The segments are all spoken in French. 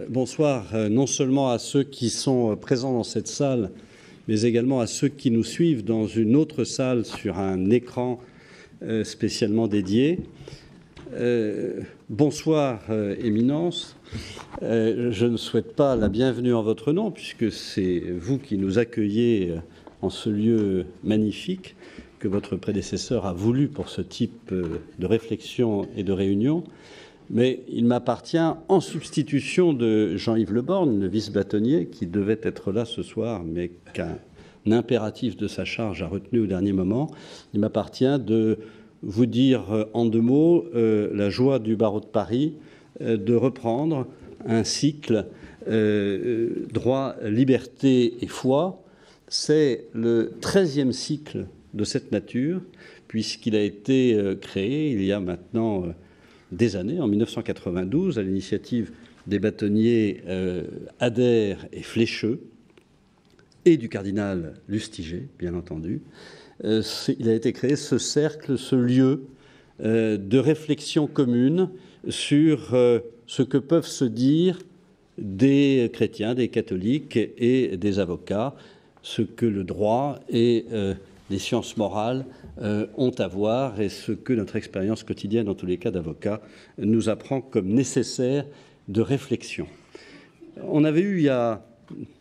Bonsoir, non seulement à ceux qui sont présents dans cette salle, mais également à ceux qui nous suivent dans une autre salle sur un écran spécialement dédié. Bonsoir, Éminence. Je ne souhaite pas la bienvenue en votre nom, puisque c'est vous qui nous accueillez en ce lieu magnifique que votre prédécesseur a voulu pour ce type de réflexion et de réunion. Mais il m'appartient, en substitution de Jean-Yves Le Borgne, le vice-bâtonnier, qui devait être là ce soir, mais qu'un impératif de sa charge a retenu au dernier moment, il m'appartient de vous dire en deux mots la joie du barreau de Paris de reprendre un cycle droit, liberté et foi. C'est le 13e cycle de cette nature, puisqu'il a été créé il y a maintenant des années, en 1992, à l'initiative des bâtonniers Adair et Flécheux, et du cardinal Lustiger, bien entendu. Il a été créé ce cercle, ce lieu de réflexion commune sur ce que peuvent se dire des chrétiens, des catholiques et des avocats, ce que le droit et les sciences morales ont à voir et ce que notre expérience quotidienne, en tous les cas d'avocat, nous apprend comme nécessaire de réflexion. On avait eu, il y a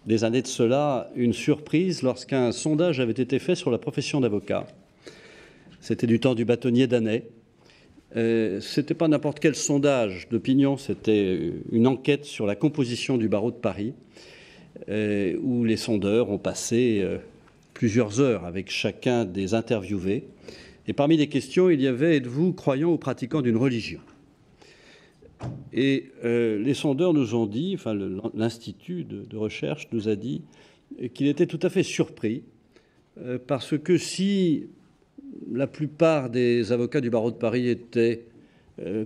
des années de cela, une surprise lorsqu'un sondage avait été fait sur la profession d'avocat. C'était du temps du bâtonnier Dannet. C'était pas n'importe quel sondage d'opinion, c'était une enquête sur la composition du barreau de Paris, où les sondeurs ont passé plusieurs heures avec chacun des interviewés. Et parmi les questions, il y avait « Êtes-vous croyant ou pratiquant d'une religion ?» Et les sondeurs nous ont dit, enfin l'Institut de recherche nous a dit qu'il était tout à fait surpris parce que si la plupart des avocats du barreau de Paris étaient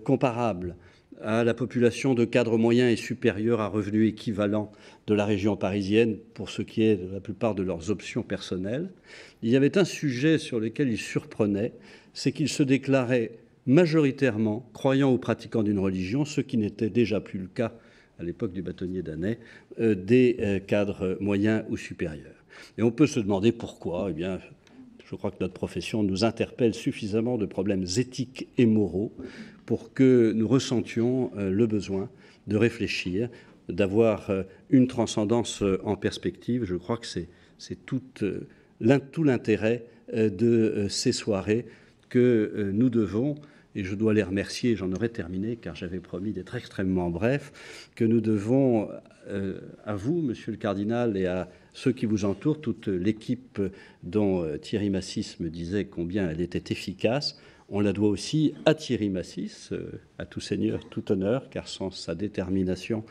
comparables à la population de cadres moyens et supérieurs à revenus équivalents de la région parisienne pour ce qui est de la plupart de leurs options personnelles, il y avait un sujet sur lequel ils surprenaient, c'est qu'ils se déclaraient majoritairement croyants ou pratiquants d'une religion, ce qui n'était déjà plus le cas à l'époque du bâtonnier Dannet, des cadres moyens ou supérieurs. Et on peut se demander pourquoi. Eh bien, je crois que notre profession nous interpelle suffisamment de problèmes éthiques et moraux pour que nous ressentions le besoin de réfléchir, d'avoir une transcendance en perspective. Je crois que c'est tout l'intérêt de ces soirées que nous devons, et je dois les remercier, j'en aurai terminé car j'avais promis d'être extrêmement bref, que nous devons à vous, monsieur le cardinal, et à ceux qui vous entourent, toute l'équipe dont Thierry Massis me disait combien elle était efficace. On la doit aussi à Thierry Massis, à tout seigneur, tout honneur, car sans sa détermination,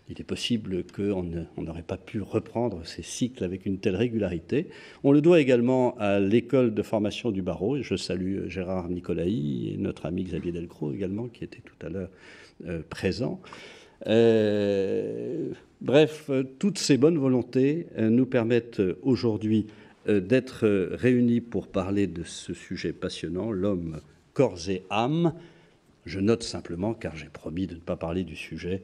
il est possible qu'on n'aurait pas pu reprendre ces cycles avec une telle régularité. On le doit également à l'école de formation du barreau, et je salue Gérard Nicolaï et notre ami Xavier Delcros également, qui était tout à l'heure présent. Bref, toutes ces bonnes volontés nous permettent aujourd'hui d'être réunis pour parler de ce sujet passionnant, l'homme corps et âme. Je note simplement, car j'ai promis de ne pas parler du sujet,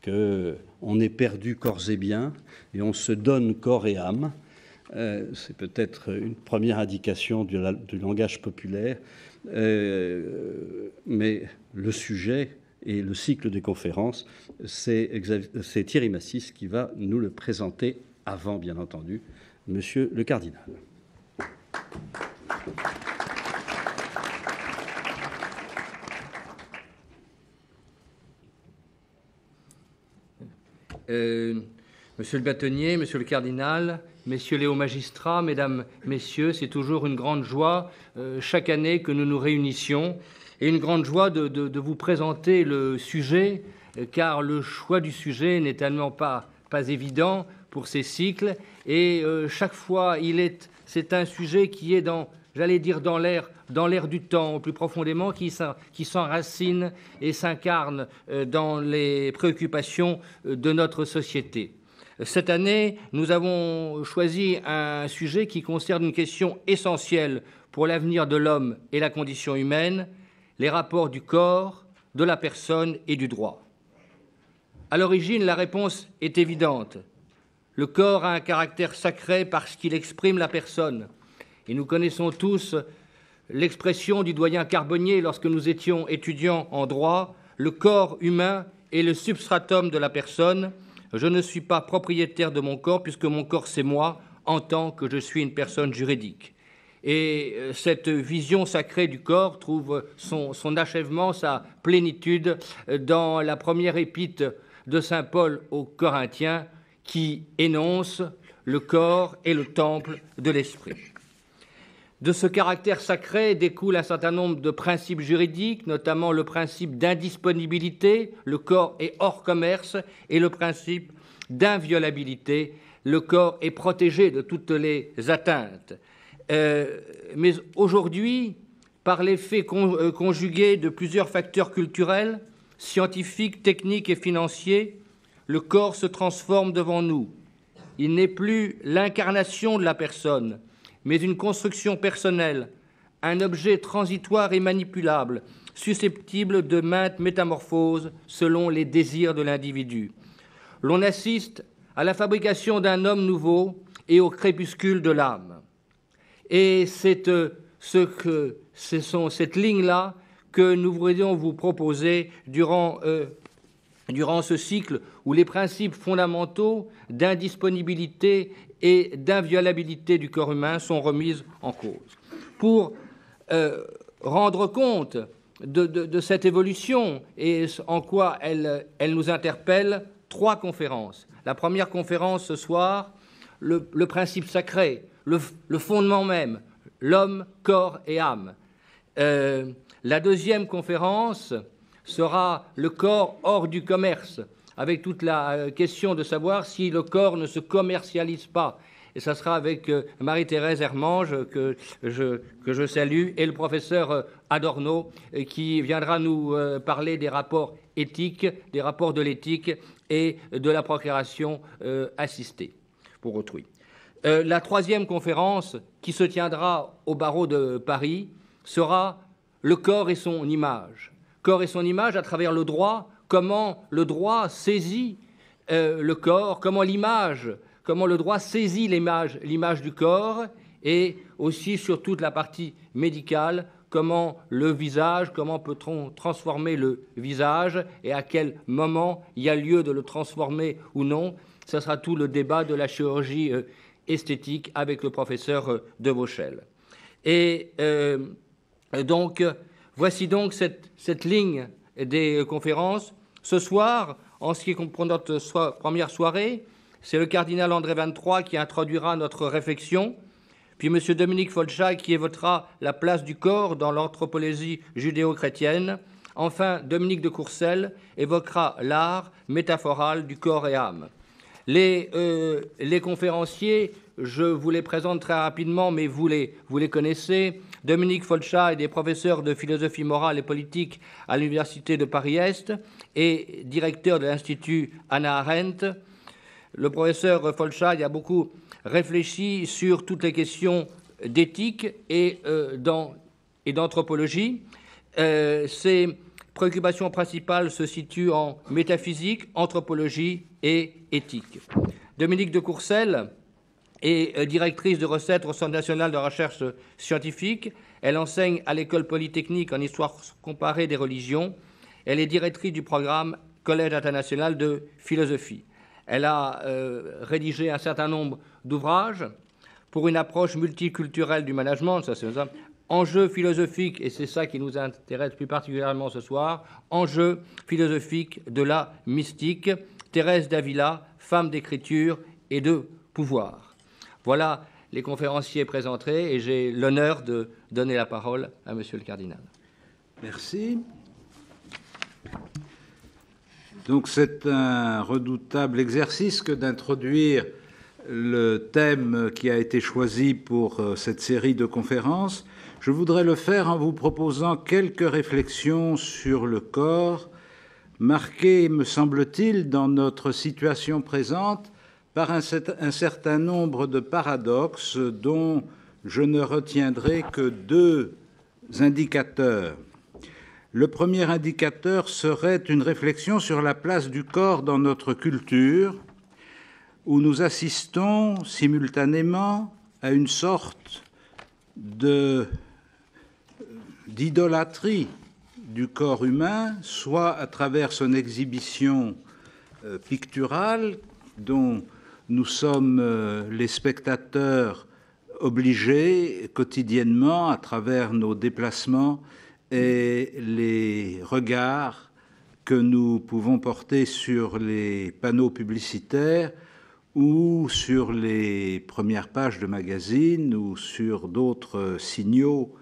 qu'on est perdu corps et biens et on se donne corps et âme. C'est peut-être une première indication du langage populaire, mais le sujet et le cycle des conférences, c'est Thierry Massis qui va nous le présenter avant, bien entendu, Monsieur le cardinal. Monsieur le bâtonnier, monsieur le cardinal, messieurs les hauts magistrats, mesdames, messieurs, c'est toujours une grande joie chaque année que nous nous réunissions et une grande joie de vous présenter le sujet, car le choix du sujet n'est tellement pas évident pour ces cycles et chaque fois c'est un sujet qui est dans l'air du temps, plus profondément, qui s'enracine et s'incarne dans les préoccupations de notre société. Cette année, nous avons choisi un sujet qui concerne une question essentielle pour l'avenir de l'homme et la condition humaine, les rapports du corps, de la personne et du droit. À l'origine, la réponse est évidente. Le corps a un caractère sacré parce qu'il exprime la personne. Et nous connaissons tous l'expression du doyen Carbonnier lorsque nous étions étudiants en droit, le corps humain est le substratum de la personne. Je ne suis pas propriétaire de mon corps puisque mon corps c'est moi en tant que je suis une personne juridique. Et cette vision sacrée du corps trouve son achèvement, sa plénitude dans la première épître de saint Paul aux Corinthiens qui énonce « Le corps est le temple de l'esprit ». De ce caractère sacré découle un certain nombre de principes juridiques, notamment le principe d'indisponibilité, le corps est hors commerce, et le principe d'inviolabilité, le corps est protégé de toutes les atteintes. Mais aujourd'hui, par l'effet conjugué de plusieurs facteurs culturels, scientifiques, techniques et financiers, le corps se transforme devant nous. Il n'est plus l'incarnation de la personne, mais une construction personnelle, un objet transitoire et manipulable, susceptible de maintes métamorphoses selon les désirs de l'individu. L'on assiste à la fabrication d'un homme nouveau et au crépuscule de l'âme. Et c'est cette ligne-là que nous voudrions vous proposer durant ce cycle où les principes fondamentaux d'indisponibilité et d'inviolabilité du corps humain sont remis en cause. Pour rendre compte de cette évolution et en quoi elle nous interpelle, 3 conférences. La première conférence ce soir, le principe sacré, le fondement même, l'homme, corps et âme. La deuxième conférence sera le corps hors du commerce, avec toute la question de savoir si le corps ne se commercialise pas. Et ça sera avec Marie-Thérèse Hermange, que je salue, et le professeur Adorno, qui viendra nous parler des rapports éthiques, des rapports de l'éthique et de la procréation assistée pour autrui. La troisième conférence, qui se tiendra au barreau de Paris, sera le corps et son image. Corps et son image à travers le droit, comment le droit saisit le corps, comment le droit saisit l'image du corps, et aussi sur toute la partie médicale, comment le visage, comment peut-on transformer le visage et à quel moment il y a lieu de le transformer ou non. Ce sera tout le débat de la chirurgie esthétique avec le professeur de Vauchel. Et donc, voici donc cette ligne des conférences. Ce soir, en ce qui comprend notre première soirée, c'est le cardinal André XXIII qui introduira notre réflexion, puis M. Dominique Folcha qui évoquera la place du corps dans l'anthropologie judéo-chrétienne. Enfin, Dominique de Courcelles évoquera l'art métaphoral du corps et âme. Les conférenciers, je vous les présente très rapidement, mais vous les connaissez. Dominique Folcha est des professeurs de philosophie morale et politique à l'Université de Paris-Est et directeur de l'Institut Hannah Arendt. Le professeur Folcha y a beaucoup réfléchi sur toutes les questions d'éthique et d'anthropologie. Ses préoccupations principales se situent en métaphysique, anthropologie et éthique. Dominique de Courcelles est directrice de recettes au Centre national de recherche scientifique. Elle enseigne à l'École polytechnique en histoire comparée des religions. Elle est directrice du programme Collège international de philosophie. Elle a rédigé un certain nombre d'ouvrages pour une approche multiculturelle du management, ça c'est ça. Enjeux philosophiques, et c'est ça qui nous intéresse plus particulièrement ce soir, enjeux philosophiques de la mystique, Thérèse d'Avila, femme d'écriture et de pouvoir. Voilà les conférenciers présentés et j'ai l'honneur de donner la parole à Monsieur le cardinal. Merci. Donc c'est un redoutable exercice que d'introduire le thème qui a été choisi pour cette série de conférences. Je voudrais le faire en vous proposant quelques réflexions sur le corps, marquées, me semble-t-il, dans notre situation présente par un certain nombre de paradoxes dont je ne retiendrai que 2 indicateurs. Le premier indicateur serait une réflexion sur la place du corps dans notre culture, où nous assistons simultanément à une sorte d'idolâtrie du corps humain, soit à travers son exhibition picturale, dont nous sommes les spectateurs obligés quotidiennement à travers nos déplacements et les regards que nous pouvons porter sur les panneaux publicitaires ou sur les premières pages de magazines ou sur d'autres signaux.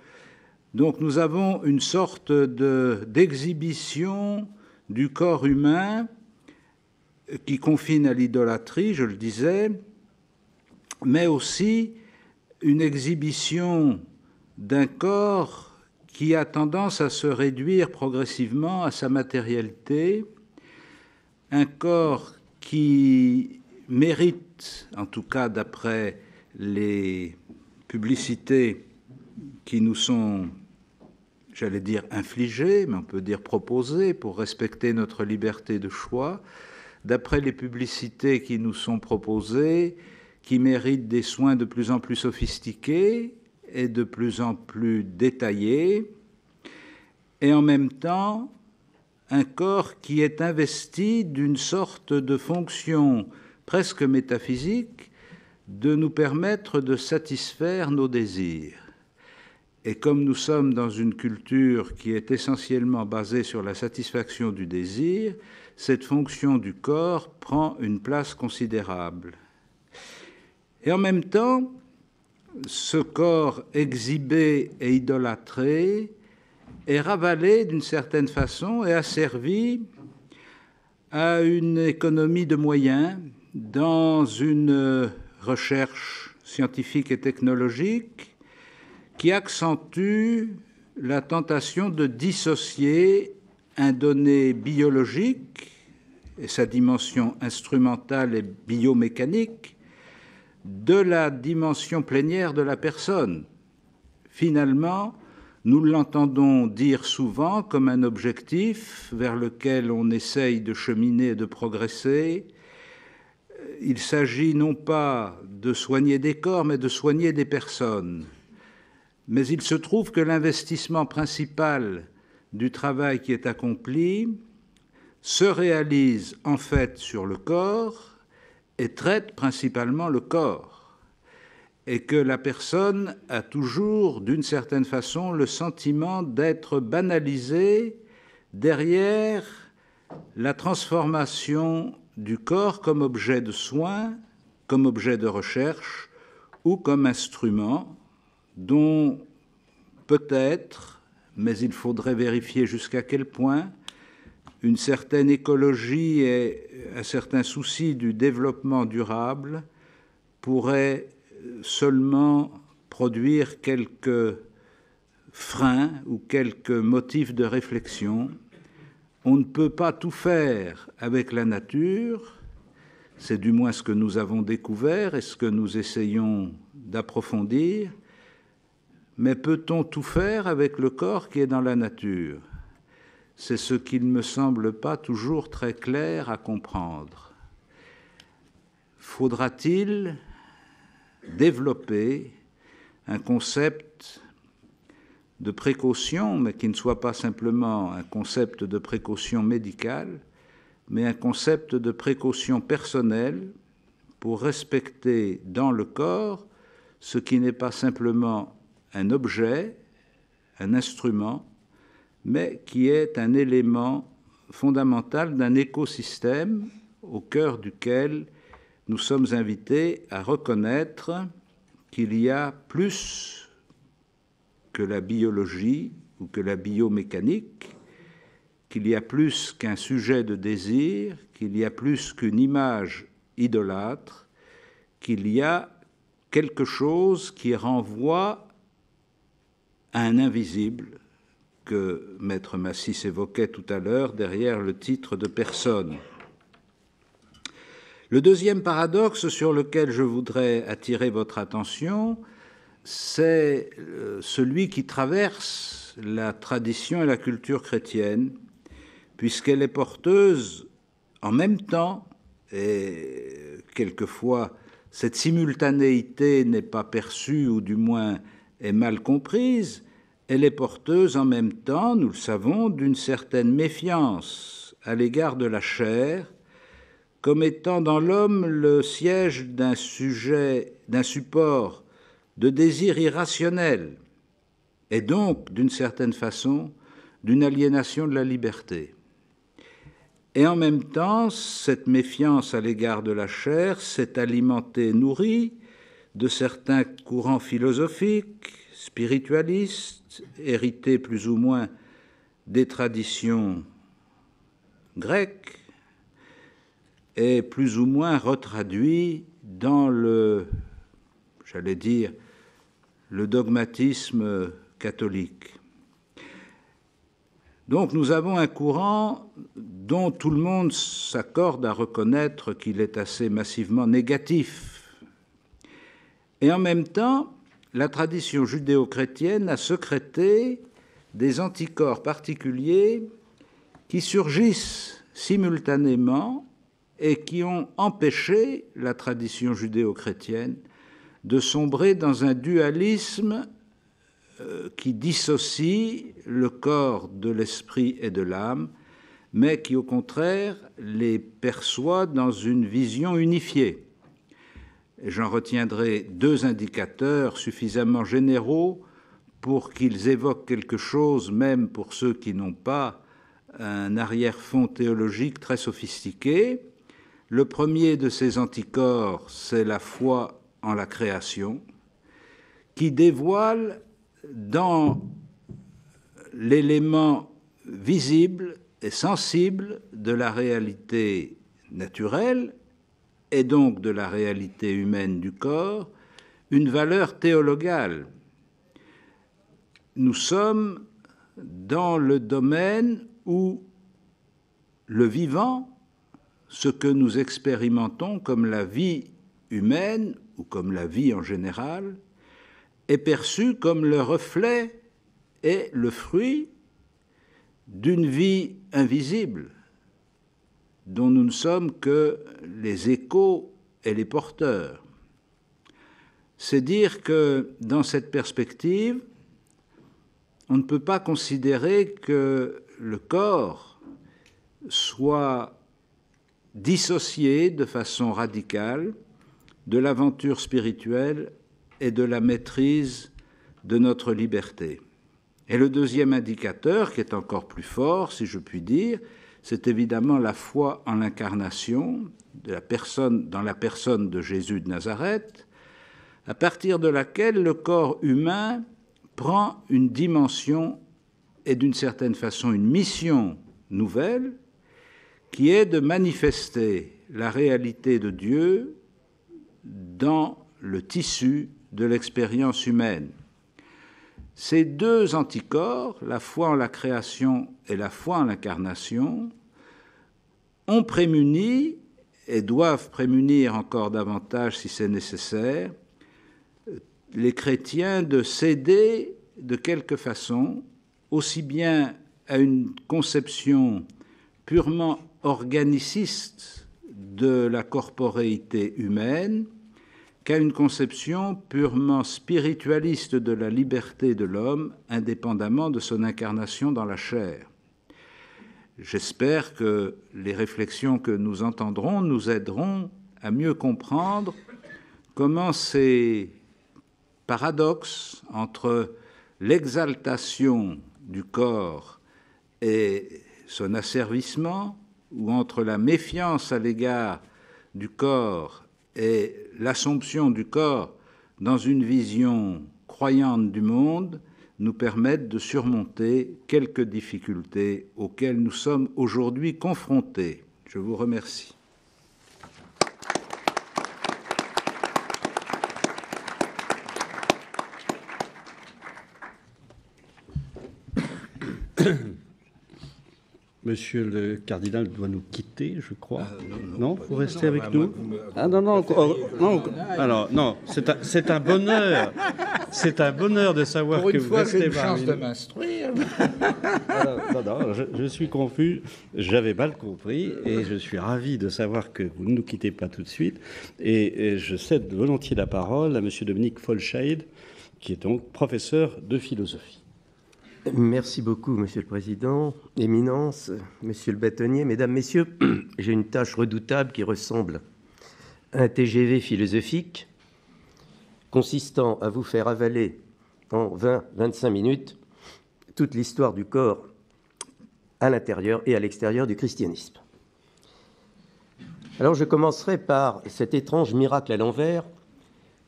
Donc nous avons une sorte d'exhibition du corps humain qui confine à l'idolâtrie, je le disais, mais aussi une exhibition d'un corps qui a tendance à se réduire progressivement à sa matérialité, un corps qui mérite, en tout cas d'après les publicités qui nous sont, j'allais dire, infligées, mais on peut dire proposées pour respecter notre liberté de choix, d'après les publicités qui nous sont proposées, qui méritent des soins de plus en plus sophistiqués et de plus en plus détaillés, et en même temps, un corps qui est investi d'une sorte de fonction presque métaphysique de nous permettre de satisfaire nos désirs. Et comme nous sommes dans une culture qui est essentiellement basée sur la satisfaction du désir, cette fonction du corps prend une place considérable. Et en même temps, ce corps exhibé et idolâtré est ravalé d'une certaine façon et asservi à une économie de moyens dans une recherche scientifique et technologique qui accentue la tentation de dissocier un donné biologique et sa dimension instrumentale et biomécanique de la dimension plénière de la personne. Finalement, nous l'entendons dire souvent comme un objectif vers lequel on essaye de cheminer et de progresser. Il s'agit non pas de soigner des corps, mais de soigner des personnes. Mais il se trouve que l'investissement principal du travail qui est accompli se réalise en fait sur le corps et traite principalement le corps, et que la personne a toujours, d'une certaine façon, le sentiment d'être banalisée derrière la transformation du corps comme objet de soin, comme objet de recherche ou comme instrument dont peut-être, mais il faudrait vérifier jusqu'à quel point, une certaine écologie et un certain souci du développement durable pourraient seulement produire quelques freins ou quelques motifs de réflexion. On ne peut pas tout faire avec la nature, c'est du moins ce que nous avons découvert et ce que nous essayons d'approfondir, mais peut-on tout faire avec le corps qui est dans la nature ? C'est ce qui ne me semble pas toujours très clair à comprendre. Faudra-t-il développer un concept de précaution, mais qui ne soit pas simplement un concept de précaution médicale, mais un concept de précaution personnelle pour respecter dans le corps ce qui n'est pas simplement un objet, un instrument, mais qui est un élément fondamental d'un écosystème au cœur duquel nous sommes invités à reconnaître qu'il y a plus que la biologie ou que la biomécanique, qu'il y a plus qu'un sujet de désir, qu'il y a plus qu'une image idolâtre, qu'il y a quelque chose qui renvoie à un invisible que Maître Massis évoquait tout à l'heure derrière le titre de personne. Le deuxième paradoxe sur lequel je voudrais attirer votre attention, c'est celui qui traverse la tradition et la culture chrétienne, puisqu'elle est porteuse en même temps, et quelquefois cette simultanéité n'est pas perçue ou du moins est mal comprise, elle est porteuse en même temps, nous le savons, d'une certaine méfiance à l'égard de la chair, comme étant dans l'homme le siège d'un support de désir irrationnel, et donc, d'une certaine façon, d'une aliénation de la liberté. Et en même temps, cette méfiance à l'égard de la chair s'est alimentée, nourrie de certains courants philosophiques, spiritualistes, hérités plus ou moins des traditions grecques, et plus ou moins retraduits dans le dogmatisme catholique. Donc nous avons un courant dont tout le monde s'accorde à reconnaître qu'il est assez massivement négatif. Et en même temps, la tradition judéo-chrétienne a sécrété des anticorps particuliers qui surgissent simultanément et qui ont empêché la tradition judéo-chrétienne de sombrer dans un dualisme qui dissocie le corps de l'esprit et de l'âme, mais qui, au contraire, les perçoit dans une vision unifiée. J'en retiendrai deux indicateurs suffisamment généraux pour qu'ils évoquent quelque chose, même pour ceux qui n'ont pas un arrière-fond théologique très sophistiqué. Le premier de ces anticorps, c'est la foi en la création, qui dévoile dans l'élément visible et sensible de la réalité naturelle et donc de la réalité humaine du corps, une valeur théologale. Nous sommes dans le domaine où le vivant, ce que nous expérimentons comme la vie humaine ou comme la vie en général, est perçu comme le reflet et le fruit d'une vie invisible dont nous ne sommes que les échos et les porteurs. C'est dire que dans cette perspective, on ne peut pas considérer que le corps soit dissocié de façon radicale de l'aventure spirituelle et de la maîtrise de notre liberté. Et le deuxième indicateur, qui est encore plus fort, si je puis dire, c'est évidemment la foi en l'incarnation dans la personne de Jésus de Nazareth, à partir de laquelle le corps humain prend une dimension et d'une certaine façon une mission nouvelle, qui est de manifester la réalité de Dieu dans le tissu de l'expérience humaine. Ces deux anticorps, la foi en la création et la foi en l'incarnation, ont prémuni et doivent prémunir encore davantage si c'est nécessaire les chrétiens de céder de quelque façon aussi bien à une conception purement organiciste de la corporéité humaine qu'à une conception purement spiritualiste de la liberté de l'homme, indépendamment de son incarnation dans la chair. J'espère que les réflexions que nous entendrons nous aideront à mieux comprendre comment ces paradoxes entre l'exaltation du corps et son asservissement, ou entre la méfiance à l'égard du corps et l'assomption du corps dans une vision croyante du monde, nous permettent de surmonter quelques difficultés auxquelles nous sommes aujourd'hui confrontés. Je vous remercie. Monsieur le cardinal doit nous quitter, je crois. Non, vous restez avec nous. Ah non, non, non. Alors non, c'est un bonheur. C'est un bonheur de savoir que vous restez parmi nous. Pour une fois, j'ai une chance de m'instruire. Non, je suis confus. J'avais mal compris et je suis ravi de savoir que vous ne nous quittez pas tout de suite. Et je cède volontiers la parole à Monsieur Dominique Folscheid, qui est donc professeur de philosophie. Merci beaucoup, Monsieur le Président, Éminence, Monsieur le bâtonnier, Mesdames, Messieurs. J'ai une tâche redoutable qui ressemble à un TGV philosophique consistant à vous faire avaler en 20-25 minutes toute l'histoire du corps à l'intérieur et à l'extérieur du christianisme. Alors je commencerai par cet étrange miracle à l'envers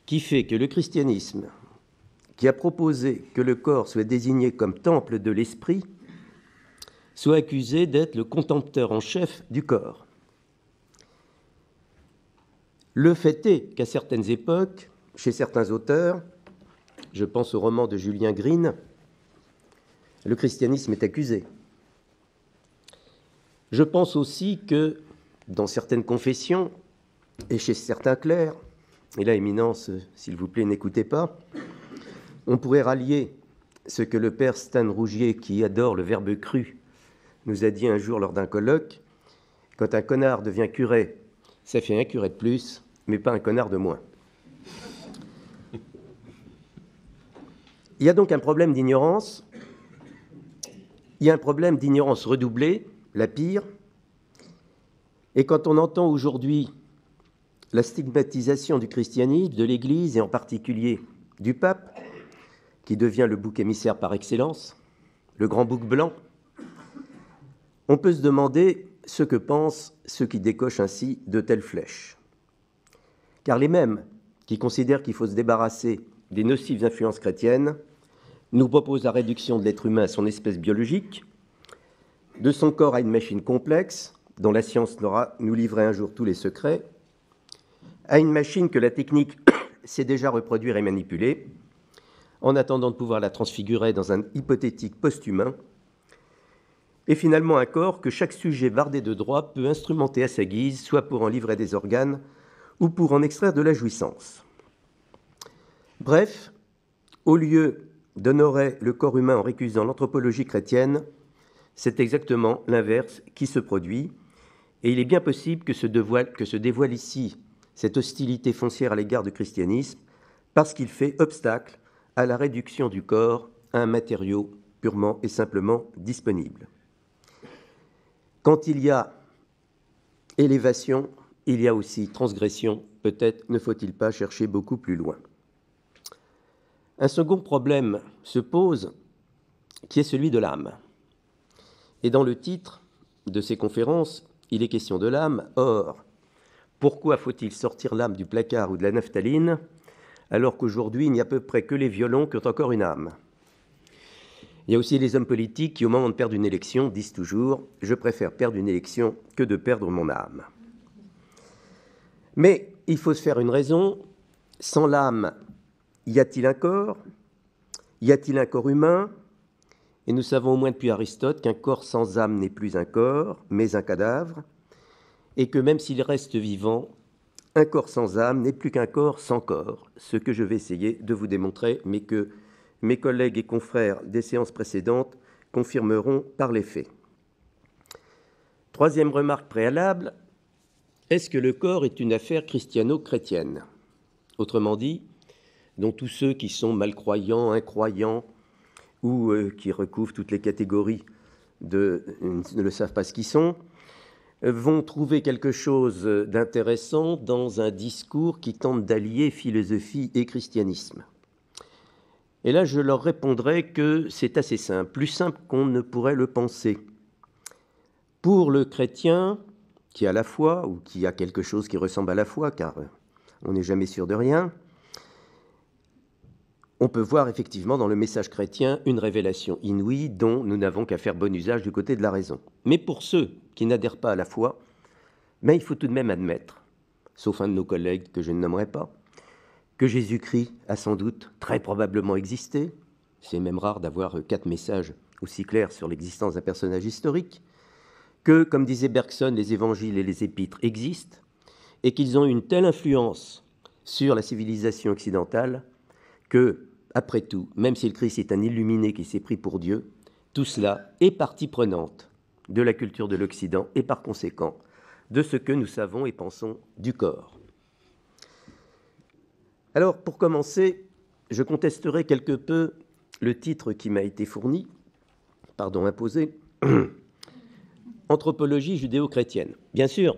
qui fait que le christianisme, qui a proposé que le corps soit désigné comme temple de l'esprit, soit accusé d'être le contempteur en chef du corps. Le fait est qu'à certaines époques, chez certains auteurs, je pense au roman de Julien Green, le christianisme est accusé. Je pense aussi que dans certaines confessions et chez certains clercs, et là, Éminence, s'il vous plaît, n'écoutez pas, on pourrait rallier ce que le père Stan Rougier, qui adore le verbe cru, nous a dit un jour lors d'un colloque. Quand un connard devient curé, ça fait un curé de plus, mais pas un connard de moins. Il y a donc un problème d'ignorance. Il y a un problème d'ignorance redoublée, la pire. Et quand on entend aujourd'hui la stigmatisation du christianisme, de l'Église et en particulier du pape, qui devient le bouc émissaire par excellence, le grand bouc blanc, on peut se demander ce que pensent ceux qui décochent ainsi de telles flèches. Car les mêmes qui considèrent qu'il faut se débarrasser des nocives influences chrétiennes nous proposent la réduction de l'être humain à son espèce biologique, de son corps à une machine complexe, dont la science n'aura nous livré un jour tous les secrets, à une machine que la technique sait déjà reproduire et manipuler, en attendant de pouvoir la transfigurer dans un hypothétique post-humain, et finalement un corps que chaque sujet bardé de droit peut instrumenter à sa guise, soit pour en livrer des organes, ou pour en extraire de la jouissance. Bref, au lieu d'honorer le corps humain en récusant l'anthropologie chrétienne, c'est exactement l'inverse qui se produit, et il est bien possible que se dévoile ici cette hostilité foncière à l'égard du christianisme, parce qu'il fait obstacle à la réduction du corps à un matériau purement et simplement disponible. Quand il y a élévation, il y a aussi transgression. Peut-être ne faut-il pas chercher beaucoup plus loin. Un second problème se pose, qui est celui de l'âme. Et dans le titre de ces conférences, il est question de l'âme. Or, pourquoi faut-il sortir l'âme du placard ou de la naphtaline alors qu'aujourd'hui, il n'y a à peu près que les violons qui ont encore une âme? Il y a aussi les hommes politiques qui, au moment de perdre une élection, disent toujours « Je préfère perdre une élection que de perdre mon âme ». Mais il faut se faire une raison. Sans l'âme, y a-t-il un corps? Y a-t-il un corps humain? Et nous savons au moins depuis Aristote qu'un corps sans âme n'est plus un corps, mais un cadavre, et que même s'il reste vivant, un corps sans âme n'est plus qu'un corps sans corps, ce que je vais essayer de vous démontrer, mais que mes collègues et confrères des séances précédentes confirmeront par les faits. Troisième remarque préalable, est-ce que le corps est une affaire christiano-chrétienne? Autrement dit, dont tous ceux qui sont malcroyants, incroyants, ou qui recouvrent toutes les catégories ne le savent pas ce qu'ils sont, vont trouver quelque chose d'intéressant dans un discours qui tente d'allier philosophie et christianisme. Et là, je leur répondrai que c'est assez simple, plus simple qu'on ne pourrait le penser. Pour le chrétien qui a la foi, ou qui a quelque chose qui ressemble à la foi, car on n'est jamais sûr de rien, on peut voir effectivement dans le message chrétien une révélation inouïe dont nous n'avons qu'à faire bon usage du côté de la raison. Mais pour ceux qui n'adhèrent pas à la foi, il faut tout de même admettre, sauf un de nos collègues que je ne nommerai pas, que Jésus-Christ a sans doute très probablement existé. C'est même rare d'avoir 4 messages aussi clairs sur l'existence d'un personnage historique. que, comme disait Bergson, les évangiles et les épîtres existent et qu'ils ont une telle influence sur la civilisation occidentale que, après tout, même si le Christ est un illuminé qui s'est pris pour Dieu, tout cela est partie prenante de la culture de l'Occident et par conséquent de ce que nous savons et pensons du corps. Alors, pour commencer, je contesterai quelque peu le titre qui m'a été fourni, imposé, Anthropologie judéo-chrétienne. Bien sûr,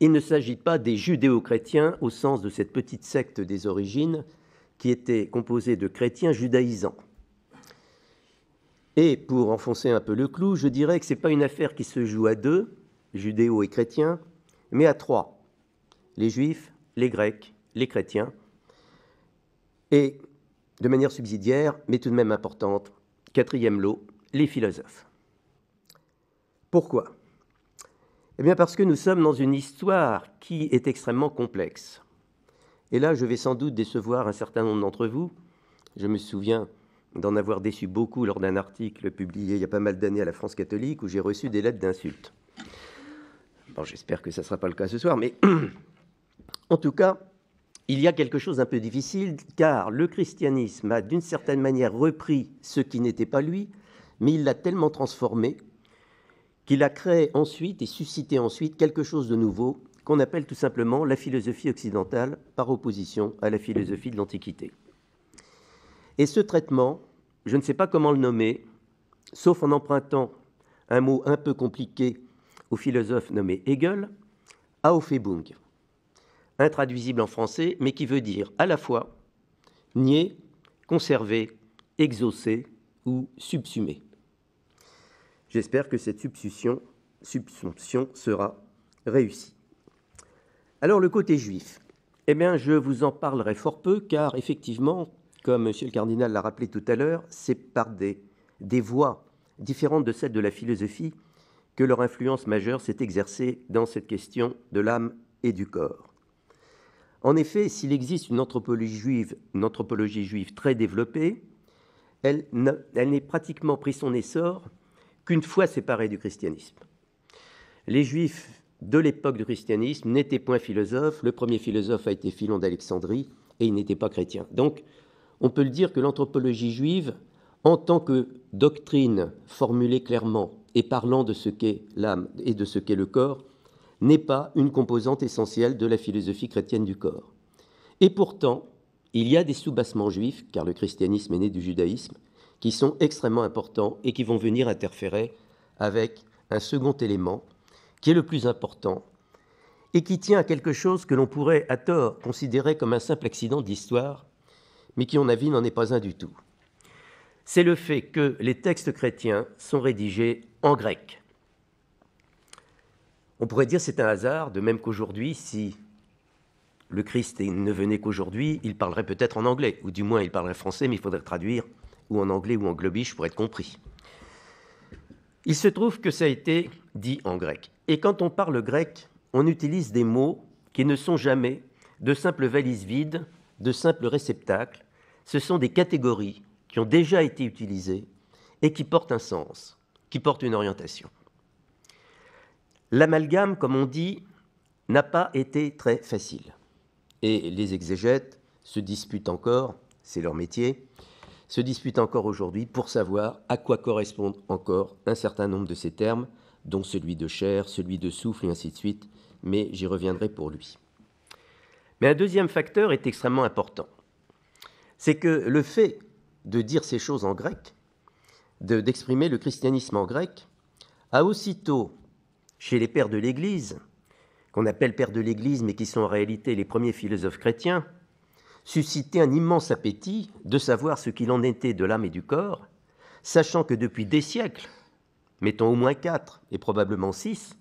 il ne s'agit pas des judéo-chrétiens au sens de cette petite secte des origines qui était composée de chrétiens judaïsants. Et pour enfoncer un peu le clou, je dirais que ce n'est pas une affaire qui se joue à deux, judéo et chrétiens, mais à trois, les juifs, les grecs, les chrétiens, et de manière subsidiaire, mais tout de même importante, quatrième lot, les philosophes. Pourquoi ? Eh bien parce que nous sommes dans une histoire qui est extrêmement complexe. Et là, je vais sans doute décevoir un certain nombre d'entre vous. Je me souviens d'en avoir déçu beaucoup lors d'un article publié il y a pas mal d'années à la France catholique où j'ai reçu des lettres d'insultes. Bon, j'espère que ça ne sera pas le cas ce soir, mais en tout cas, il y a quelque chose d'un peu difficile, car le christianisme a d'une certaine manière repris ce qui n'était pas lui, mais il l'a tellement transformé qu'il a créé ensuite et suscité ensuite quelque chose de nouveau qu'on appelle tout simplement la philosophie occidentale par opposition à la philosophie de l'Antiquité. Et ce traitement, je ne sais pas comment le nommer, sauf en empruntant un mot un peu compliqué au philosophe nommé Hegel, Aufhebung, intraduisible en français, mais qui veut dire à la fois nier, conserver, exaucer ou subsumer. J'espère que cette subsumption sera réussie. Alors, le côté juif, eh bien, je vous en parlerai fort peu, car effectivement, comme M. le cardinal l'a rappelé tout à l'heure, c'est par des voies différentes de celles de la philosophie que leur influence majeure s'est exercée dans cette question de l'âme et du corps. En effet, s'il existe une anthropologie juive très développée, elle n'est pratiquement pris son essor qu'une fois séparée du christianisme. Les Juifs de l'époque du christianisme n'étaient point philosophes. Le premier philosophe a été Philon d'Alexandrie et il n'était pas chrétien. Donc, on peut le dire que l'anthropologie juive, en tant que doctrine formulée clairement et parlant de ce qu'est l'âme et de ce qu'est le corps, n'est pas une composante essentielle de la philosophie chrétienne du corps. Et pourtant, il y a des soubassements juifs, car le christianisme est né du judaïsme, qui sont extrêmement importants et qui vont venir interférer avec un second élément, qui est le plus important, et qui tient à quelque chose que l'on pourrait, à tort, considérer comme un simple accident d'histoire, mais qui, à mon avis, n'en est pas un du tout. C'est le fait que les textes chrétiens sont rédigés en grec. On pourrait dire que c'est un hasard, de même qu'aujourd'hui, si le Christ ne venait qu'aujourd'hui, il parlerait peut-être en anglais, ou du moins il parlerait français, mais il faudrait traduire ou en anglais ou en globish pour être compris. Il se trouve que ça a été dit en grec. Et quand on parle grec, on utilise des mots qui ne sont jamais de simples valises vides, de simples réceptacles. Ce sont des catégories qui ont déjà été utilisées et qui portent un sens, qui portent une orientation. L'amalgame, comme on dit, n'a pas été très facile. Et les exégètes se disputent encore, c'est leur métier, se disputent encore aujourd'hui pour savoir à quoi correspondent encore un certain nombre de ces termes, dont celui de chair, celui de souffle et ainsi de suite, mais j'y reviendrai pour lui. Mais un deuxième facteur est extrêmement important. C'est que le fait de dire ces choses en grec, d'exprimer le christianisme en grec, a aussitôt, chez les pères de l'Église, qu'on appelle pères de l'Église, mais qui sont en réalité les premiers philosophes chrétiens, suscité un immense appétit de savoir ce qu'il en était de l'âme et du corps, sachant que depuis des siècles, mettons au moins 4 et probablement 6,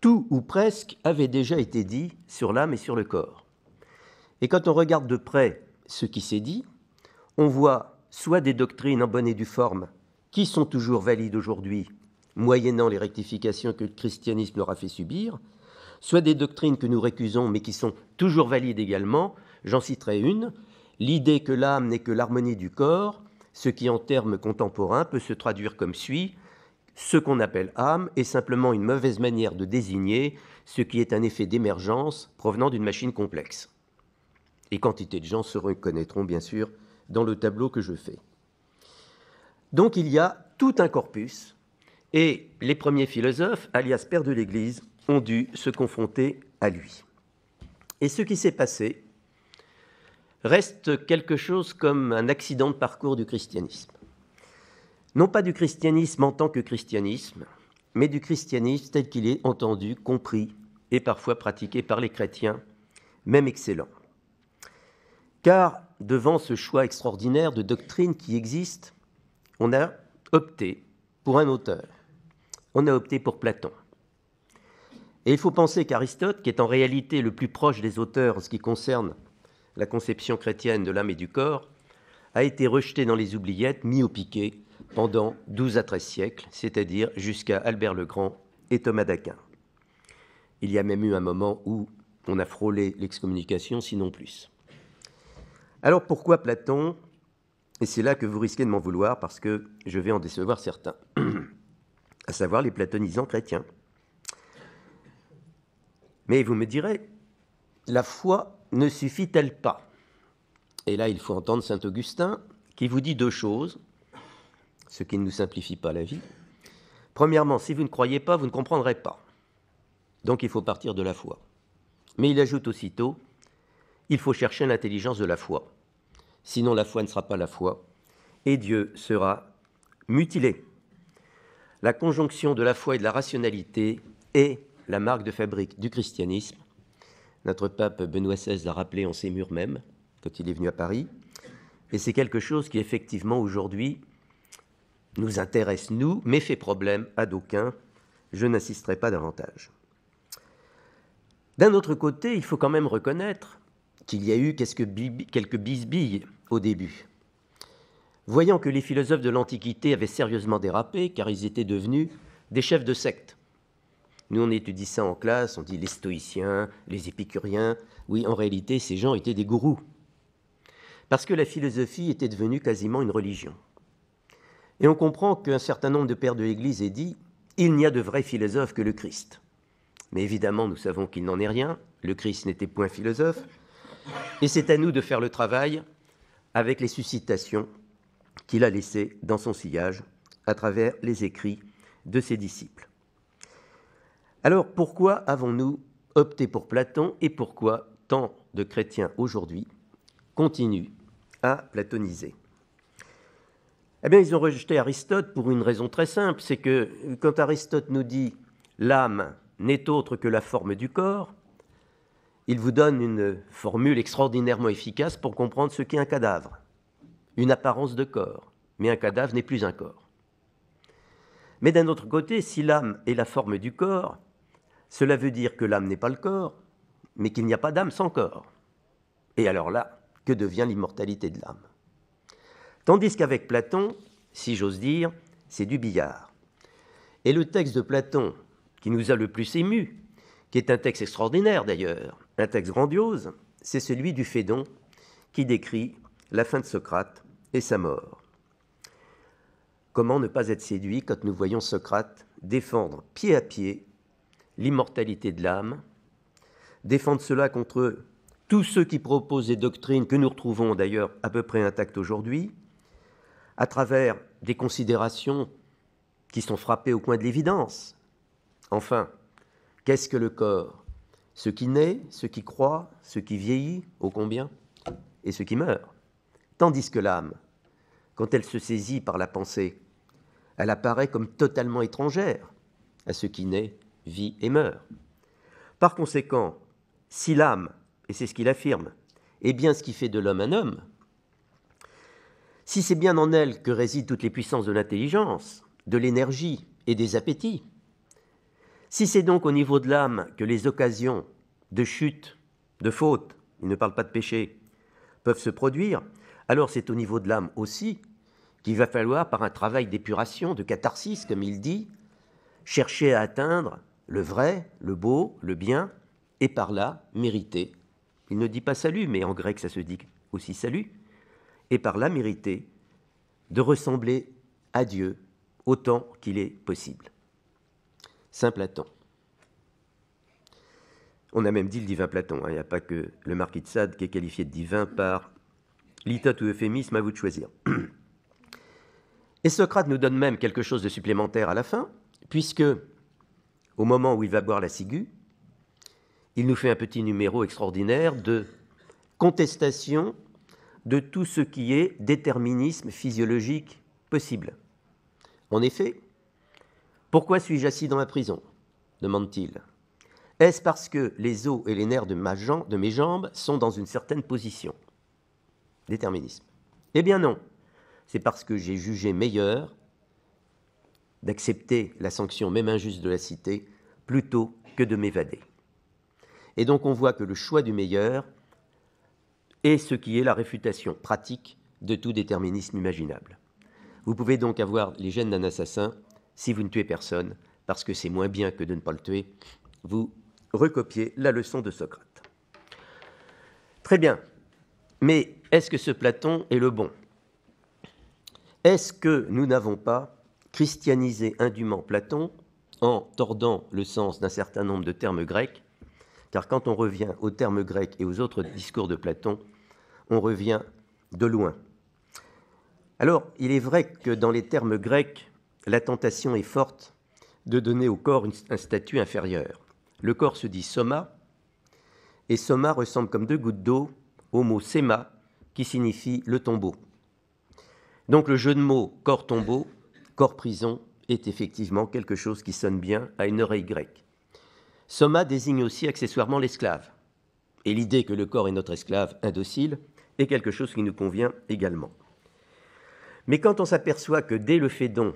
tout ou presque avait déjà été dit sur l'âme et sur le corps. Et quand on regarde de près ce qui s'est dit, on voit soit des doctrines en bonne et due forme qui sont toujours valides aujourd'hui, moyennant les rectifications que le christianisme leur a fait subir, soit des doctrines que nous récusons mais qui sont toujours valides également. J'en citerai une, l'idée que l'âme n'est que l'harmonie du corps, ce qui en termes contemporains peut se traduire comme suit, ce qu'on appelle âme est simplement une mauvaise manière de désigner ce qui est un effet d'émergence provenant d'une machine complexe. Et quantité de gens se reconnaîtront bien sûr dans le tableau que je fais. Donc il y a tout un corpus, et les premiers philosophes, alias pères de l'Église, ont dû se confronter à lui. Et ce qui s'est passé reste quelque chose comme un accident de parcours du christianisme. Non pas du christianisme en tant que christianisme, mais du christianisme tel qu'il est entendu, compris et parfois pratiqué par les chrétiens, même excellents. Car devant ce choix extraordinaire de doctrine qui existe, on a opté pour un auteur. On a opté pour Platon. Et il faut penser qu'Aristote, qui est en réalité le plus proche des auteurs en ce qui concerne la conception chrétienne de l'âme et du corps, a été rejeté dans les oubliettes, mis au piquet pendant 12 à 13 siècles, c'est-à-dire jusqu'à Albert le Grand et Thomas d'Aquin. Il y a même eu un moment où on a frôlé l'excommunication, sinon plus. Alors pourquoi Platon ? Et c'est là que vous risquez de m'en vouloir, parce que je vais en décevoir certains, à savoir les platonisants chrétiens. Mais vous me direz, la foi ne suffit-elle pas ? Et là, il faut entendre saint Augustin, qui vous dit deux choses, ce qui ne nous simplifie pas la vie. Premièrement, si vous ne croyez pas, vous ne comprendrez pas. Donc il faut partir de la foi. Mais il ajoute aussitôt, il faut chercher l'intelligence de la foi. Sinon la foi ne sera pas la foi, et Dieu sera mutilé. La conjonction de la foi et de la rationalité est la marque de fabrique du christianisme. Notre pape Benoît XVI l'a rappelé en ces murs même, quand il est venu à Paris. Et c'est quelque chose qui, effectivement, aujourd'hui, nous intéresse, nous, mais fait problème à d'aucuns. Je n'insisterai pas davantage. D'un autre côté, il faut quand même reconnaître qu'il y a eu quelques bisbilles au début. Voyant que les philosophes de l'Antiquité avaient sérieusement dérapé, car ils étaient devenus des chefs de secte. Nous, on étudie ça en classe, on dit les stoïciens, les épicuriens. Oui, en réalité, ces gens étaient des gourous. Parce que la philosophie était devenue quasiment une religion. Et on comprend qu'un certain nombre de pères de l'Église aient dit « Il n'y a de vrai philosophe que le Christ ». Mais évidemment, nous savons qu'il n'en est rien. Le Christ n'était point philosophe. Et c'est à nous de faire le travail avec les suscitations qu'il a laissées dans son sillage à travers les écrits de ses disciples. Alors, pourquoi avons-nous opté pour Platon et pourquoi tant de chrétiens aujourd'hui continuent à platoniser ? Eh bien, ils ont rejeté Aristote pour une raison très simple, c'est que quand Aristote nous dit « l'âme n'est autre que la forme du corps », il vous donne une formule extraordinairement efficace pour comprendre ce qu'est un cadavre. Une apparence de corps, mais un cadavre n'est plus un corps. Mais d'un autre côté, si l'âme est la forme du corps, cela veut dire que l'âme n'est pas le corps, mais qu'il n'y a pas d'âme sans corps. Et alors là, que devient l'immortalité de l'âme ? Tandis qu'avec Platon, si j'ose dire, c'est du billard. Et le texte de Platon, qui nous a le plus émus, qui est un texte extraordinaire d'ailleurs, un texte grandiose, c'est celui du Phédon, qui décrit la fin de Socrate et sa mort. Comment ne pas être séduit quand nous voyons Socrate défendre pied à pied l'immortalité de l'âme, défendre cela contre tous ceux qui proposent des doctrines que nous retrouvons d'ailleurs à peu près intactes aujourd'hui, à travers des considérations qui sont frappées au coin de l'évidence. Enfin, qu'est-ce que le corps ? Ce qui naît, ce qui croît, ce qui vieillit, ô combien, et ce qui meurt. Tandis que l'âme, quand elle se saisit par la pensée, elle apparaît comme totalement étrangère à ce qui naît, vit et meurt. Par conséquent, si l'âme, et c'est ce qu'il affirme, est bien ce qui fait de l'homme un homme, si c'est bien en elle que résident toutes les puissances de l'intelligence, de l'énergie et des appétits, si c'est donc au niveau de l'âme que les occasions de chute, de faute, il ne parle pas de péché, peuvent se produire, alors c'est au niveau de l'âme aussi qu'il va falloir, par un travail d'épuration, de catharsis, comme il dit, chercher à atteindre le vrai, le beau, le bien, et par là, mériter. Il ne dit pas salut, mais en grec ça se dit aussi salut, et par là, mériter de ressembler à Dieu, autant qu'il est possible. Saint Platon. On a même dit le divin Platon, il n'y a pas que le marquis de Sade qui est qualifié de divin par litote ou euphémisme, à vous de choisir. Et Socrate nous donne même quelque chose de supplémentaire à la fin, puisque, au moment où il va boire la ciguë, il nous fait un petit numéro extraordinaire de contestation de tout ce qui est déterminisme physiologique possible. En effet, pourquoi suis-je assis dans la prison ? Demande-t-il. Est-ce parce que les os et les nerfs de mes jambes sont dans une certaine position ? Déterminisme. Eh bien non, c'est parce que j'ai jugé meilleur d'accepter la sanction même injuste de la cité plutôt que de m'évader. Et donc on voit que le choix du meilleur est ce qui est la réfutation pratique de tout déterminisme imaginable. Vous pouvez donc avoir les gènes d'un assassin si vous ne tuez personne, parce que c'est moins bien que de ne pas le tuer. Vous recopiez la leçon de Socrate. Très bien, mais est-ce que ce Platon est le bon ? Est-ce que nous n'avons pas christianisé indûment Platon en tordant le sens d'un certain nombre de termes grecs ? Car quand on revient aux termes grecs et aux autres discours de Platon, on revient de loin. Alors, il est vrai que dans les termes grecs, la tentation est forte de donner au corps un statut inférieur. Le corps se dit soma, et soma ressemble comme deux gouttes d'eau au mot séma, qui signifie le tombeau. Donc le jeu de mots corps-tombeau, corps-prison, est effectivement quelque chose qui sonne bien à une oreille grecque. Soma désigne aussi accessoirement l'esclave. Et l'idée que le corps est notre esclave indocile est quelque chose qui nous convient également. Mais quand on s'aperçoit que dès le Phédon,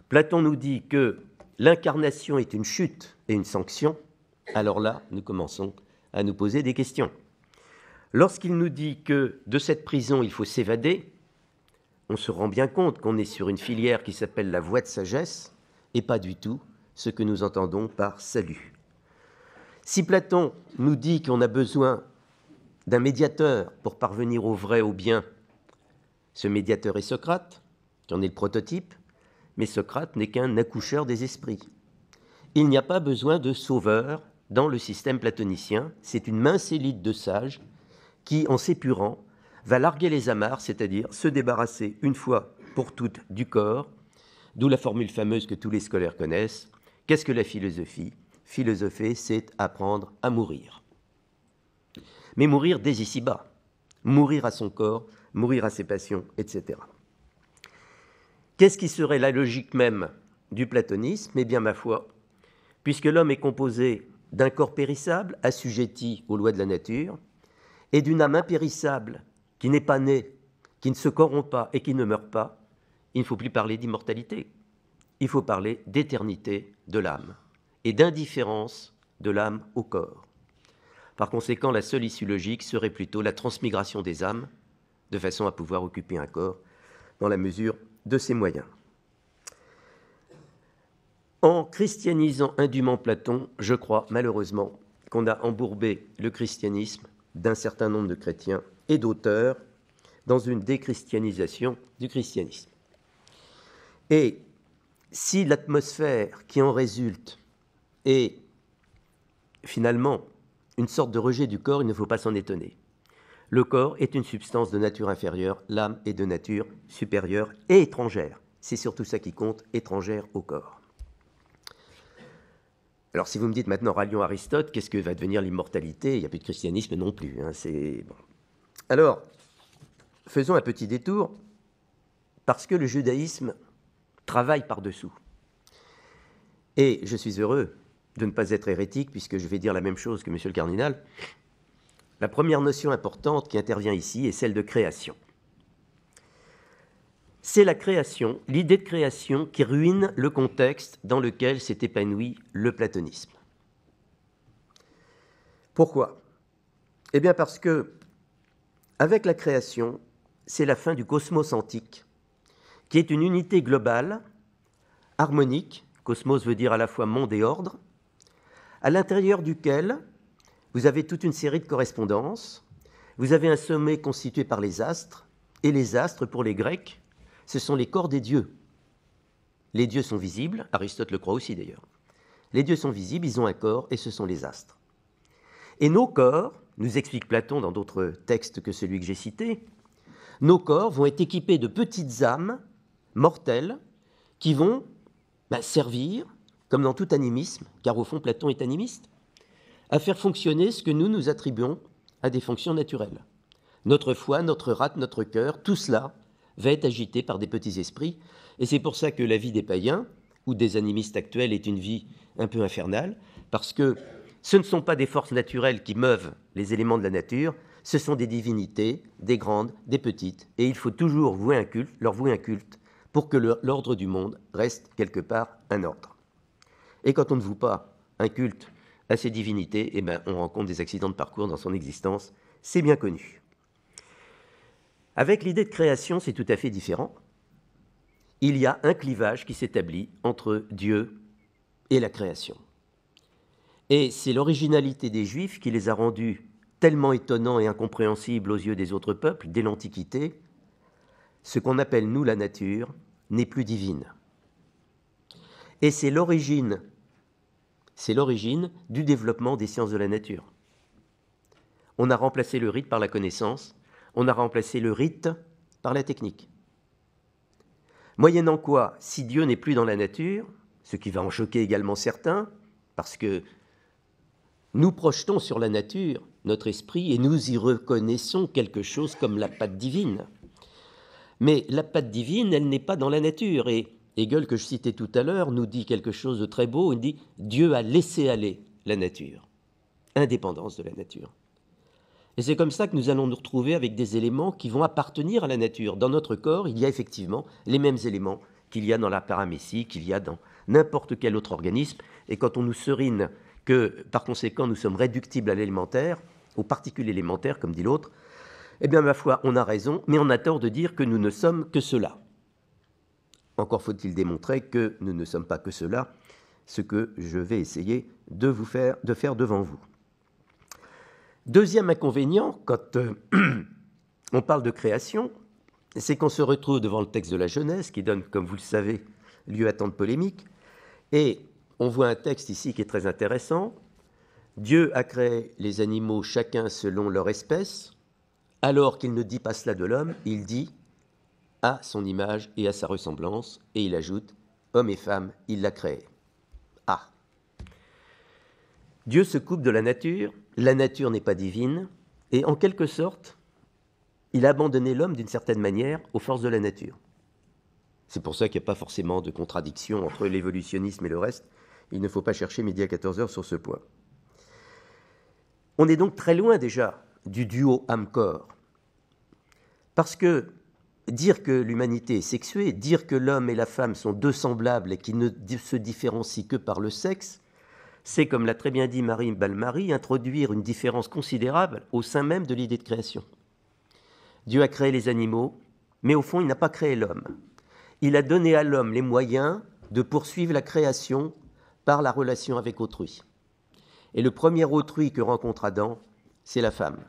Platon nous dit que l'incarnation est une chute et une sanction, alors là, nous commençons à nous poser des questions. Lorsqu'il nous dit que de cette prison, il faut s'évader, on se rend bien compte qu'on est sur une filière qui s'appelle la voie de sagesse et pas du tout ce que nous entendons par salut. Si Platon nous dit qu'on a besoin d'un médiateur pour parvenir au vrai, au bien, ce médiateur est Socrate, qui en est le prototype, mais Socrate n'est qu'un accoucheur des esprits. Il n'y a pas besoin de sauveur dans le système platonicien, c'est une mince élite de sages qui, en s'épurant, va larguer les amarres, c'est-à-dire se débarrasser une fois pour toutes du corps, d'où la formule fameuse que tous les scolaires connaissent. Qu'est-ce que la philosophie ? Philosopher, c'est apprendre à mourir. Mais mourir dès ici-bas, mourir à son corps, mourir à ses passions, etc. Qu'est-ce qui serait la logique même du platonisme ? Eh bien, ma foi, puisque l'homme est composé d'un corps périssable, assujetti aux lois de la nature, et d'une âme impérissable, qui n'est pas née, qui ne se corrompt pas et qui ne meurt pas, il ne faut plus parler d'immortalité. Il faut parler d'éternité de l'âme et d'indifférence de l'âme au corps. Par conséquent, la seule issue logique serait plutôt la transmigration des âmes, de façon à pouvoir occuper un corps dans la mesure de ses moyens. En christianisant indûment Platon, je crois malheureusement qu'on a embourbé le christianisme d'un certain nombre de chrétiens et d'auteurs dans une déchristianisation du christianisme. Et si l'atmosphère qui en résulte est finalement une sorte de rejet du corps, il ne faut pas s'en étonner. Le corps est une substance de nature inférieure, l'âme est de nature supérieure et étrangère. C'est surtout ça qui compte, étrangère au corps. Alors si vous me dites maintenant, rallions Aristote, qu'est-ce que va devenir l'immortalité ? Il n'y a plus de christianisme non plus. Bon. Alors, faisons un petit détour, parce que le judaïsme travaille par-dessous. Et je suis heureux de ne pas être hérétique, puisque je vais dire la même chose que monsieur le cardinal. La première notion importante qui intervient ici est celle de création. C'est la création, l'idée de création qui ruine le contexte dans lequel s'est épanoui le platonisme. Pourquoi ? Eh bien parce que, avec la création, c'est la fin du cosmos antique, qui est une unité globale, harmonique, cosmos veut dire à la fois monde et ordre, à l'intérieur duquel vous avez toute une série de correspondances, vous avez un sommet constitué par les astres, et les astres, pour les Grecs, ce sont les corps des dieux. Les dieux sont visibles, Aristote le croit aussi d'ailleurs. Les dieux sont visibles, ils ont un corps, et ce sont les astres. Et nos corps, nous explique Platon dans d'autres textes que celui que j'ai cité, nos corps vont être équipés de petites âmes mortelles qui vont servir, comme dans tout animisme, car au fond Platon est animiste, à faire fonctionner ce que nous attribuons à des fonctions naturelles. Notre foie, notre rate, notre cœur, tout cela va être agité par des petits esprits. Et c'est pour ça que la vie des païens ou des animistes actuels est une vie un peu infernale, parce que ce ne sont pas des forces naturelles qui meuvent les éléments de la nature, ce sont des divinités, des grandes, des petites, et il faut toujours leur vouer un culte pour que l'ordre du monde reste quelque part un ordre. Et quand on ne voue pas un culte à ces divinités, on rencontre des accidents de parcours dans son existence, c'est bien connu. Avec l'idée de création, c'est tout à fait différent. Il y a un clivage qui s'établit entre Dieu et la création. Et c'est l'originalité des Juifs qui les a rendus tellement étonnants et incompréhensibles aux yeux des autres peuples dès l'Antiquité. Ce qu'on appelle, nous, la nature, n'est plus divine. Et c'est l'origine du développement des sciences de la nature. On a remplacé le rite par la connaissance, on a remplacé le rite par la technique. Moyennant quoi, si Dieu n'est plus dans la nature, ce qui va en choquer également certains, parce que nous projetons sur la nature notre esprit et nous y reconnaissons quelque chose comme la patte divine. Mais la patte divine, elle n'est pas dans la nature. Et Hegel, que je citais tout à l'heure, nous dit quelque chose de très beau. Il dit « Dieu a laissé aller la nature, indépendance de la nature ». Et c'est comme ça que nous allons nous retrouver avec des éléments qui vont appartenir à la nature. Dans notre corps, il y a effectivement les mêmes éléments qu'il y a dans la paramécie, qu'il y a dans n'importe quel autre organisme. Et quand on nous serine que, par conséquent, nous sommes réductibles à l'élémentaire, aux particules élémentaires, comme dit l'autre, eh bien, ma foi, on a raison, mais on a tort de dire que nous ne sommes que cela. Encore faut-il démontrer que nous ne sommes pas que cela, ce que je vais essayer de faire devant vous. Deuxième inconvénient, quand on parle de création, c'est qu'on se retrouve devant le texte de la Genèse, qui donne, comme vous le savez, lieu à tant de polémiques, et on voit un texte ici qui est très intéressant. Dieu a créé les animaux chacun selon leur espèce, alors qu'il ne dit pas cela de l'homme, il dit à son image et à sa ressemblance, et il ajoute homme et femme, il l'a créé. Ah. Dieu se coupe de la nature n'est pas divine, et en quelque sorte, il a abandonné l'homme d'une certaine manière aux forces de la nature. C'est pour ça qu'il n'y a pas forcément de contradiction entre l'évolutionnisme et le reste. Il ne faut pas chercher midi à 14h sur ce point. On est donc très loin déjà du duo âme-corps. Parce que dire que l'humanité est sexuée, dire que l'homme et la femme sont deux semblables et qui ne se différencient que par le sexe, c'est, comme l'a très bien dit Marie Balmary, introduire une différence considérable au sein même de l'idée de création. Dieu a créé les animaux, mais au fond, il n'a pas créé l'homme. Il a donné à l'homme les moyens de poursuivre la création par la relation avec autrui. Et le premier autrui que rencontre Adam, c'est la femme.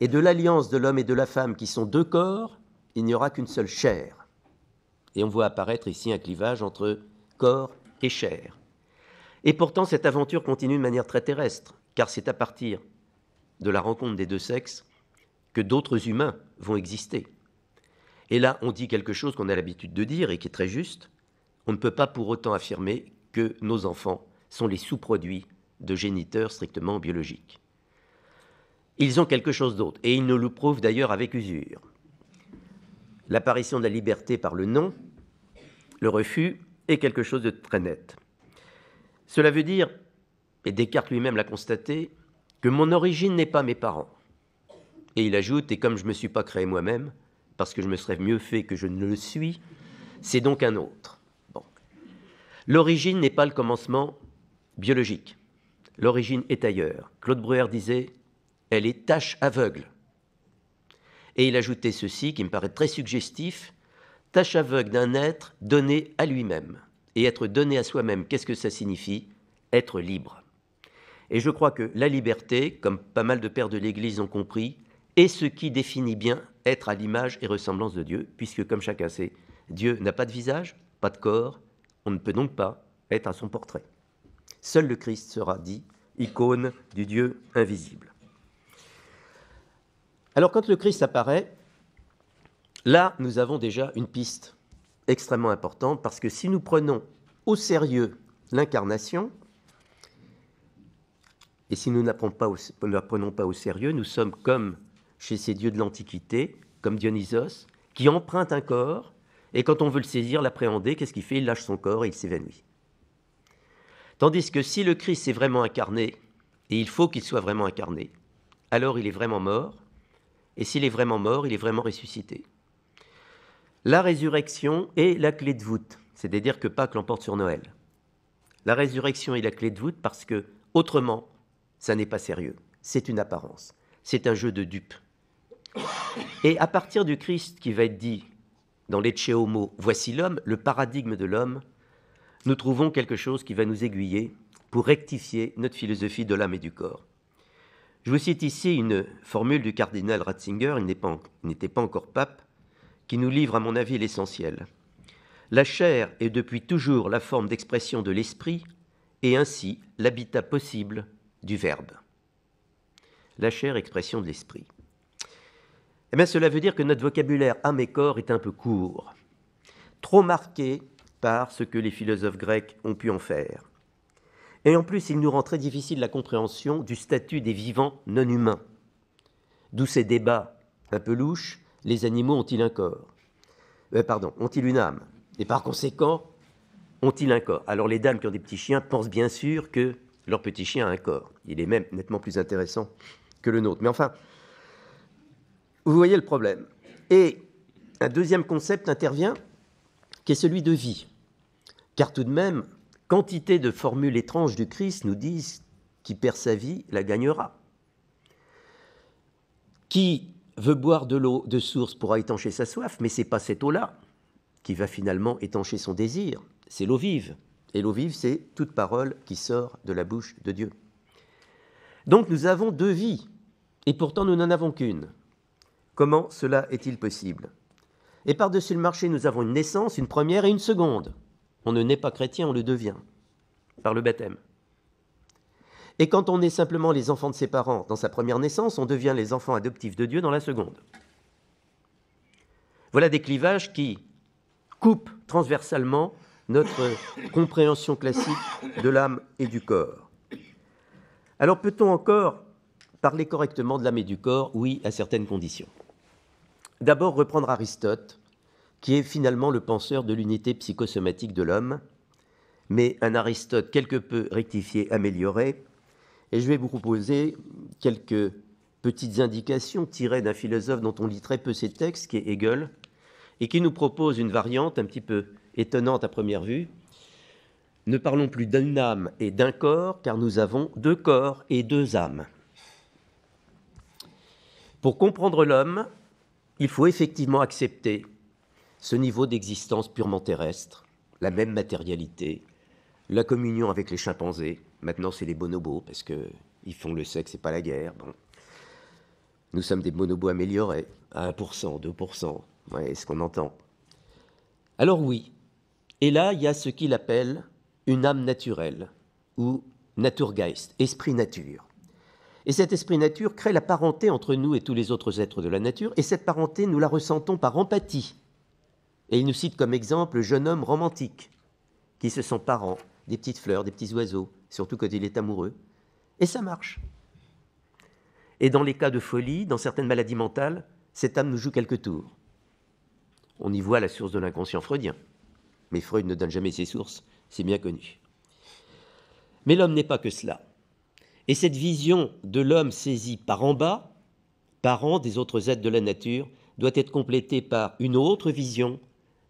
Et de l'alliance de l'homme et de la femme, qui sont deux corps, il n'y aura qu'une seule chair. Et on voit apparaître ici un clivage entre corps et chair. Et pourtant, cette aventure continue de manière très terrestre, car c'est à partir de la rencontre des deux sexes que d'autres humains vont exister. Et là, on dit quelque chose qu'on a l'habitude de dire et qui est très juste. On ne peut pas pour autant affirmer que nos enfants sont les sous-produits de géniteurs strictement biologiques. Ils ont quelque chose d'autre, et ils nous le prouvent d'ailleurs avec usure. L'apparition de la liberté par le non, le refus, est quelque chose de très net. Cela veut dire, et Descartes lui-même l'a constaté, que mon origine n'est pas mes parents. Et il ajoute, et comme je ne me suis pas créé moi-même, parce que je me serais mieux fait que je ne le suis, c'est donc un autre. Bon. L'origine n'est pas le commencement biologique. L'origine est ailleurs. Claude Breuer disait, elle est tâche aveugle. Et il ajoutait ceci, qui me paraît très suggestif, tâche aveugle d'un être donné à lui-même. Et être donné à soi-même, qu'est-ce que ça signifie? Être libre. Et je crois que la liberté, comme pas mal de pères de l'Église ont compris, est ce qui définit bien être à l'image et ressemblance de Dieu, puisque, comme chacun sait, Dieu n'a pas de visage, pas de corps, on ne peut donc pas être à son portrait. Seul le Christ sera dit icône du Dieu invisible. Alors quand le Christ apparaît, là nous avons déjà une piste extrêmement importante, parce que si nous prenons au sérieux l'incarnation, et si nous ne la prenons pas au sérieux, nous sommes comme chez ces dieux de l'Antiquité, comme Dionysos, qui emprunte un corps, et quand on veut le saisir, l'appréhender, qu'est-ce qu'il fait? Il lâche son corps et il s'évanouit. Tandis que si le Christ est vraiment incarné, et il faut qu'il soit vraiment incarné, alors il est vraiment mort, et s'il est vraiment mort, il est vraiment ressuscité. La résurrection est la clé de voûte, c'est-à-dire que Pâques l'emporte sur Noël. La résurrection est la clé de voûte parce que, autrement, ça n'est pas sérieux. C'est une apparence. C'est un jeu de dupes. Et à partir du Christ qui va être dit dans l'Ecce Homo, voici l'homme, le paradigme de l'homme, nous trouvons quelque chose qui va nous aiguiller pour rectifier notre philosophie de l'âme et du corps. Je vous cite ici une formule du cardinal Ratzinger, il n'était pas encore pape, qui nous livre à mon avis l'essentiel. La chair est depuis toujours la forme d'expression de l'esprit et ainsi l'habitat possible du Verbe. La chair, expression de l'esprit. Eh bien, cela veut dire que notre vocabulaire âme et corps est un peu court, trop marqué par ce que les philosophes grecs ont pu en faire. Et en plus, il nous rend très difficile la compréhension du statut des vivants non humains. D'où ces débats un peu louches, les animaux ont-ils un corps? Ont-ils une âme? Et par conséquent, ont-ils un corps? Alors les dames qui ont des petits chiens pensent bien sûr que leur petit chien a un corps. Il est même nettement plus intéressant que le nôtre. Mais enfin, vous voyez le problème. Et un deuxième concept intervient, qui est celui de vie. Car tout de même, quantité de formules étranges du Christ nous disent qui perd sa vie la gagnera. Qui veut boire de l'eau de source pourra étancher sa soif, mais ce n'est pas cette eau-là qui va finalement étancher son désir, c'est l'eau vive. Et l'eau vive, c'est toute parole qui sort de la bouche de Dieu. Donc nous avons deux vies, et pourtant nous n'en avons qu'une. Comment cela est-il possible? Et par-dessus le marché, nous avons une naissance, une première et une seconde. On ne naît pas chrétien, on le devient, par le baptême. Et quand on est simplement les enfants de ses parents dans sa première naissance, on devient les enfants adoptifs de Dieu dans la seconde. Voilà des clivages qui coupent transversalement notre compréhension classique de l'âme et du corps. Alors peut-on encore parler correctement de l'âme et du corps? Oui, à certaines conditions. D'abord, reprendre Aristote, qui est finalement le penseur de l'unité psychosomatique de l'homme, mais un Aristote quelque peu rectifié, amélioré. Et je vais vous proposer quelques petites indications tirées d'un philosophe dont on lit très peu ses textes, qui est Hegel, et qui nous propose une variante un petit peu étonnante à première vue. Ne parlons plus d'une âme et d'un corps, car nous avons deux corps et deux âmes. Pour comprendre l'homme, il faut effectivement accepter ce niveau d'existence purement terrestre, la même matérialité, la communion avec les chimpanzés. Maintenant, c'est les bonobos, parce qu'ils font le sexe et pas la guerre. Bon. Nous sommes des bonobos améliorés, à 1%, 2%, ouais, ce qu'on entend. Alors oui, et là, il y a ce qu'il appelle une âme naturelle, ou Naturgeist, esprit-nature. Et cet esprit-nature crée la parenté entre nous et tous les autres êtres de la nature, et cette parenté, nous la ressentons par empathie. Et il nous cite comme exemple le jeune homme romantique, qui se sent parent des petites fleurs, des petits oiseaux, surtout quand il est amoureux. Et ça marche. Et dans les cas de folie, dans certaines maladies mentales, cette âme nous joue quelques tours. On y voit la source de l'inconscient freudien. Mais Freud ne donne jamais ses sources, c'est bien connu. Mais l'homme n'est pas que cela. Et cette vision de l'homme saisi par en bas, parent des autres êtres de la nature, doit être complétée par une autre vision,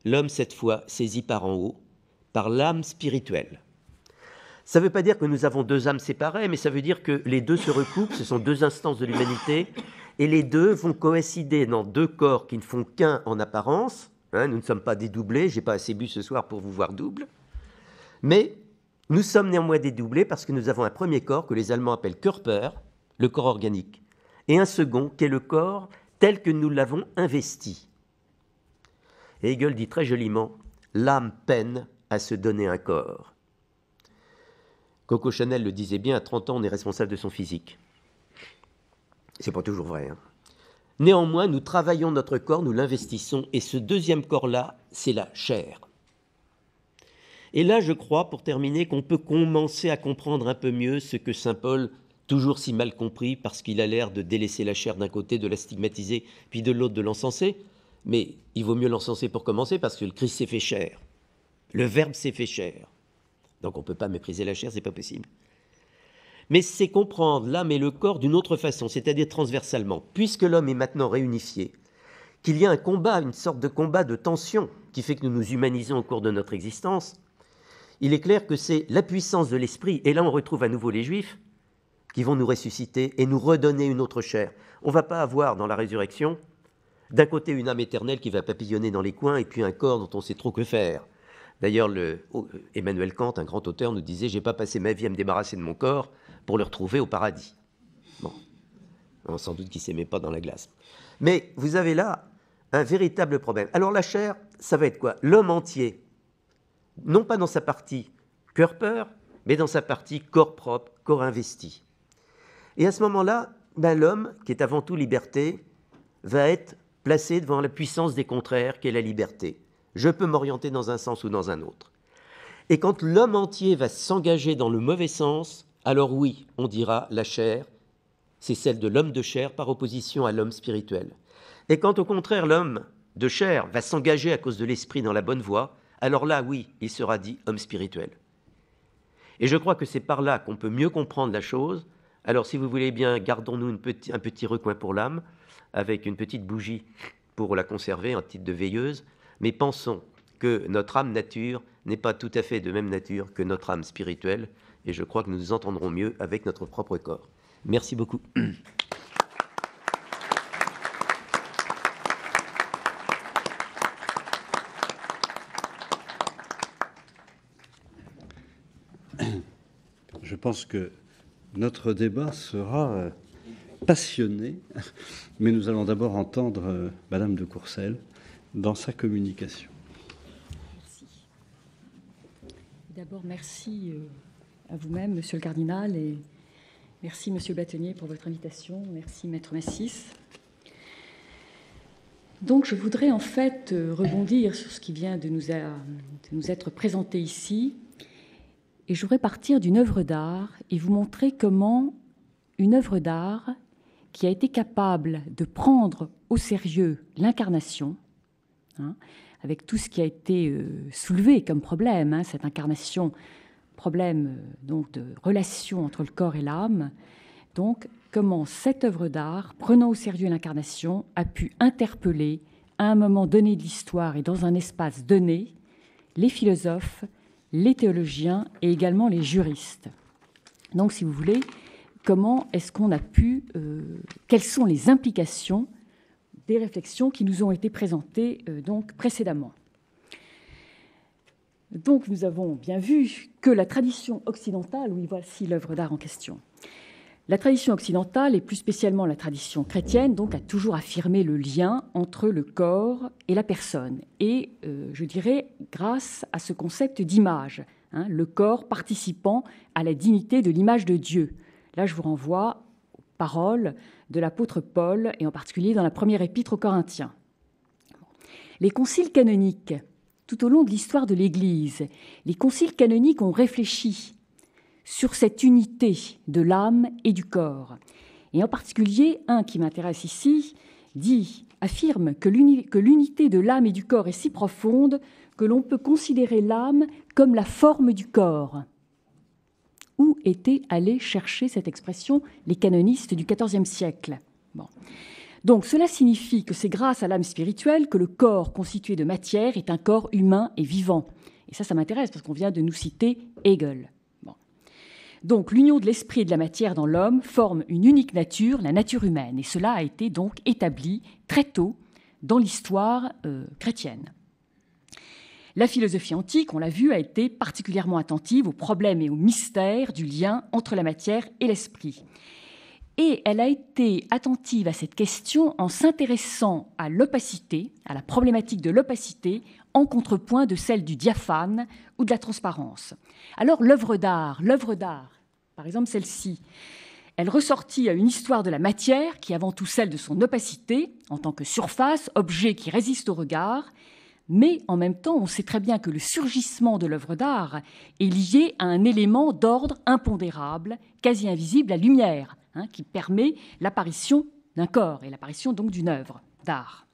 l'homme cette fois saisi par en haut, par l'âme spirituelle. Ça ne veut pas dire que nous avons deux âmes séparées, mais ça veut dire que les deux se recoupent, ce sont deux instances de l'humanité, et les deux vont coïncider dans deux corps qui ne font qu'un en apparence. Nous ne sommes pas dédoublés, je n'ai pas assez bu ce soir pour vous voir double, mais nous sommes néanmoins dédoublés parce que nous avons un premier corps que les Allemands appellent Körper, le corps organique, et un second qui est le corps tel que nous l'avons investi. Et Hegel dit très joliment, l'âme peine à se donner un corps. Coco Chanel le disait bien, à 30 ans, on est responsable de son physique. C'est pas toujours vrai, hein. Néanmoins, nous travaillons notre corps, nous l'investissons, et ce deuxième corps-là, c'est la chair. Et là, je crois, pour terminer, qu'on peut commencer à comprendre un peu mieux ce que saint Paul, toujours si mal compris, parce qu'il a l'air de délaisser la chair d'un côté, de la stigmatiser, puis de l'autre de l'encenser. Mais il vaut mieux l'encenser pour commencer, parce que le Christ s'est fait chair. Le Verbe s'est fait chair. Donc on ne peut pas mépriser la chair, ce n'est pas possible. Mais c'est comprendre l'âme et le corps d'une autre façon, c'est-à-dire transversalement. Puisque l'homme est maintenant réunifié, qu'il y a un combat, une sorte de combat de tension qui fait que nous nous humanisons au cours de notre existence, il est clair que c'est la puissance de l'esprit, et là on retrouve à nouveau les Juifs, qui vont nous ressusciter et nous redonner une autre chair. On ne va pas avoir dans la résurrection, d'un côté une âme éternelle qui va papillonner dans les coins, et puis un corps dont on sait trop que faire. D'ailleurs, Emmanuel Kant, un grand auteur, nous disait « J'ai pas passé ma vie à me débarrasser de mon corps pour le retrouver au paradis. » Bon, sans doute qu'il ne s'aimait pas dans la glace. Mais vous avez là un véritable problème. Alors la chair, ça va être quoi? L'homme entier, non pas dans sa partie cœur-peur, mais dans sa partie corps propre, corps investi. Et à ce moment-là, l'homme, qui est avant tout liberté, va être placé devant la puissance des contraires qu'est la liberté. Je peux m'orienter dans un sens ou dans un autre. Et quand l'homme entier va s'engager dans le mauvais sens, alors oui, on dira la chair, c'est celle de l'homme de chair par opposition à l'homme spirituel. Et quand au contraire l'homme de chair va s'engager à cause de l'esprit dans la bonne voie, alors là oui, il sera dit homme spirituel. Et je crois que c'est par là qu'on peut mieux comprendre la chose. Alors si vous voulez bien, gardons-nous un petit recoin pour l'âme, avec une petite bougie pour la conserver en titre de veilleuse, mais pensons que notre âme nature n'est pas tout à fait de même nature que notre âme spirituelle, et je crois que nous nous entendrons mieux avec notre propre corps. Merci beaucoup. Je pense que notre débat sera passionné, mais nous allons d'abord entendre Madame de Courcelles dans sa communication. Merci. D'abord, merci à vous-même, Monsieur le Cardinal, et merci, Monsieur le Bâtonnier, pour votre invitation. Merci, Maître Massis. Donc, je voudrais en fait rebondir sur ce qui vient de nous être présenté ici, et je voudrais partir d'une œuvre d'art et vous montrer comment une œuvre d'art qui a été capable de prendre au sérieux l'incarnation, avec tout ce qui a été soulevé comme problème, cette incarnation, problème donc de relation entre le corps et l'âme, donc comment cette œuvre d'art, prenant au sérieux l'incarnation, a pu interpeller à un moment donné de l'histoire et dans un espace donné les philosophes, les théologiens et également les juristes. Donc, si vous voulez, comment est-ce qu'on a pu, quelles sont les implications des réflexions qui nous ont été présentées donc précédemment. Donc, nous avons bien vu que la tradition occidentale, oui, voici l'œuvre d'art en question. La tradition occidentale, et plus spécialement la tradition chrétienne, donc, a toujours affirmé le lien entre le corps et la personne. Et, je dirais, grâce à ce concept d'image, le corps participant à la dignité de l'image de Dieu. Là, je vous renvoie aux paroles de l'apôtre Paul, et en particulier dans la première épître aux Corinthiens. Les conciles canoniques, tout au long de l'histoire de l'Église, les conciles canoniques ont réfléchi sur cette unité de l'âme et du corps. Et en particulier, un qui m'intéresse ici, affirme que l'unité de l'âme et du corps est si profonde que l'on peut considérer l'âme comme la forme du corps. Où étaient allés chercher cette expression les canonistes du XIVe siècle? Bon. Donc cela signifie que c'est grâce à l'âme spirituelle que le corps constitué de matière est un corps humain et vivant. Et ça m'intéresse parce qu'on vient de nous citer Hegel. Bon. Donc l'union de l'esprit et de la matière dans l'homme forme une unique nature, la nature humaine. Et cela a été donc établi très tôt dans l'histoire chrétienne. La philosophie antique, on l'a vu, a été particulièrement attentive aux problèmes et aux mystères du lien entre la matière et l'esprit. Et elle a été attentive à cette question en s'intéressant à l'opacité, à la problématique de l'opacité, en contrepoint de celle du diaphane ou de la transparence. Alors l'œuvre d'art, par exemple celle-ci, elle ressortit à une histoire de la matière qui est avant tout celle de son opacité, en tant que surface, objet qui résiste au regard, mais en même temps, on sait très bien que le surgissement de l'œuvre d'art est lié à un élément d'ordre impondérable, quasi invisible, la lumière, qui permet l'apparition d'un corps et l'apparition donc d'une œuvre d'art.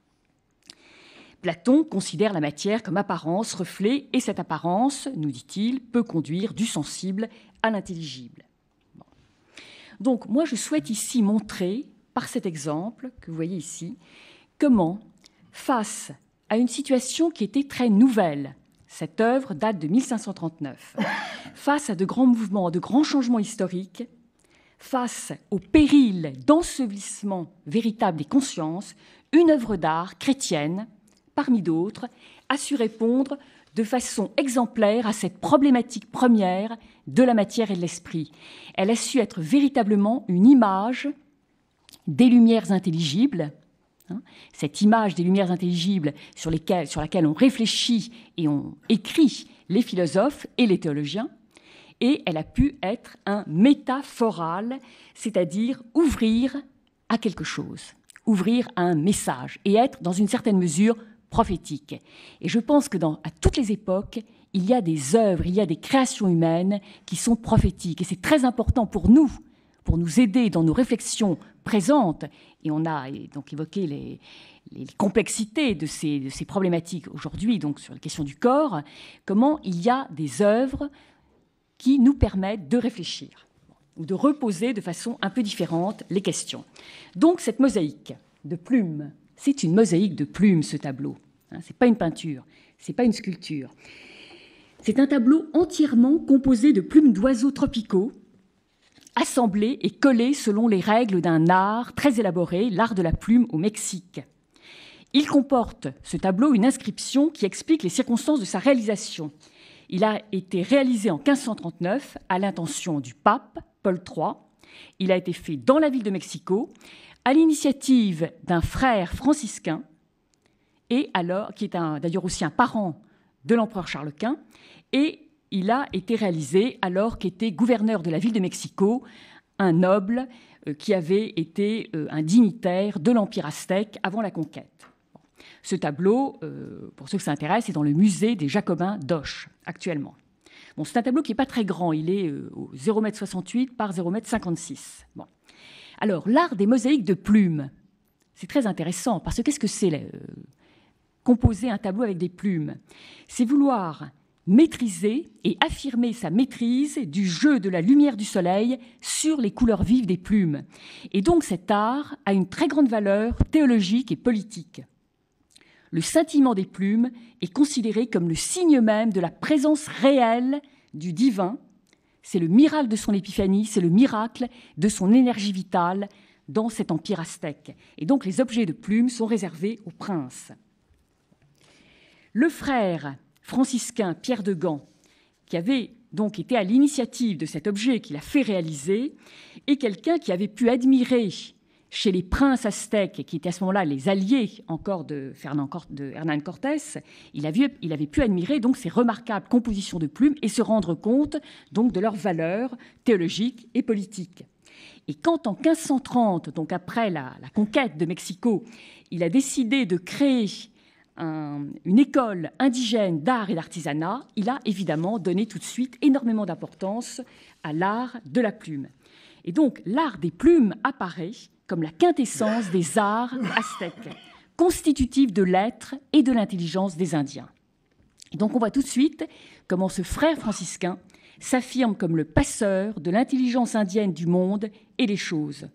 Platon considère la matière comme apparence, reflet, et cette apparence, nous dit-il, peut conduire du sensible à l'intelligible. Bon. Donc moi je souhaite ici montrer, par cet exemple que vous voyez ici, comment, face à une situation qui était très nouvelle, cette œuvre date de 1539, face à de grands mouvements, de grands changements historiques, face au péril d'ensevelissement véritable des consciences, une œuvre d'art chrétienne, parmi d'autres, a su répondre de façon exemplaire à cette problématique première de la matière et de l'esprit. Elle a su être véritablement une image des lumières intelligibles, cette image des lumières intelligibles sur laquelle on réfléchit et on écrit les philosophes et les théologiens, et elle a pu être un métaphoral, c'est-à-dire ouvrir à quelque chose, ouvrir à un message, et être, dans une certaine mesure, prophétique. Et je pense que à toutes les époques, il y a des œuvres, il y a des créations humaines qui sont prophétiques, et c'est très important pour nous aider dans nos réflexions présentes, et on a donc évoqué les complexités de ces problématiques aujourd'hui, donc sur la question du corps, comment il y a des œuvres qui nous permettent de réfléchir ou de reposer de façon un peu différente les questions. Donc cette mosaïque de plumes, c'est une mosaïque de plumes, ce tableau. Ce n'est pas une peinture, ce n'est pas une sculpture. C'est un tableau entièrement composé de plumes d'oiseaux tropicaux, assemblés et collés selon les règles d'un art très élaboré, l'art de la plume au Mexique. Il comporte, ce tableau, une inscription qui explique les circonstances de sa réalisation. Il a été réalisé en 1539 à l'intention du pape Paul III. Il a été fait dans la ville de Mexico, à l'initiative d'un frère franciscain, qui est d'ailleurs aussi un parent de l'empereur Charles Quint, et il a été réalisé alors qu'était gouverneur de la ville de Mexico un noble qui avait été un dignitaire de l'Empire aztèque avant la conquête. Ce tableau, pour ceux que ça intéresse, est dans le musée des Jacobins d'Auch, actuellement. Bon, c'est un tableau qui n'est pas très grand, il est 0,68 m par 0,56 m. Bon. Alors, l'art des mosaïques de plumes, c'est très intéressant, parce que qu'est-ce que c'est composer un tableau avec des plumes? C'est vouloir maîtriser et affirmer sa maîtrise du jeu de la lumière du soleil sur les couleurs vives des plumes. Et donc cet art a une très grande valeur théologique et politique. Le scintillement des plumes est considéré comme le signe même de la présence réelle du divin. C'est le miracle de son épiphanie, c'est le miracle de son énergie vitale dans cet empire aztèque. Et donc les objets de plumes sont réservés aux princes. Le frère franciscain Pierre de Gand, qui avait donc été à l'initiative de cet objet qu'il a fait réaliser, est quelqu'un qui avait pu admirer chez les princes aztèques, qui étaient à ce moment-là les alliés encore de Hernán Cortés, il avait pu admirer donc ces remarquables compositions de plumes et se rendre compte donc de leur valeur théologique et politique. Et quand en 1530, donc après la conquête de Mexico, il a décidé de créer une école indigène d'art et d'artisanat, il a évidemment donné tout de suite énormément d'importance à l'art de la plume. Et donc l'art des plumes apparaît comme la quintessence des arts aztèques, constitutif de l'être et de l'intelligence des Indiens. Et donc on voit tout de suite comment ce frère franciscain s'affirme comme le passeur de l'intelligence indienne du monde et des choses.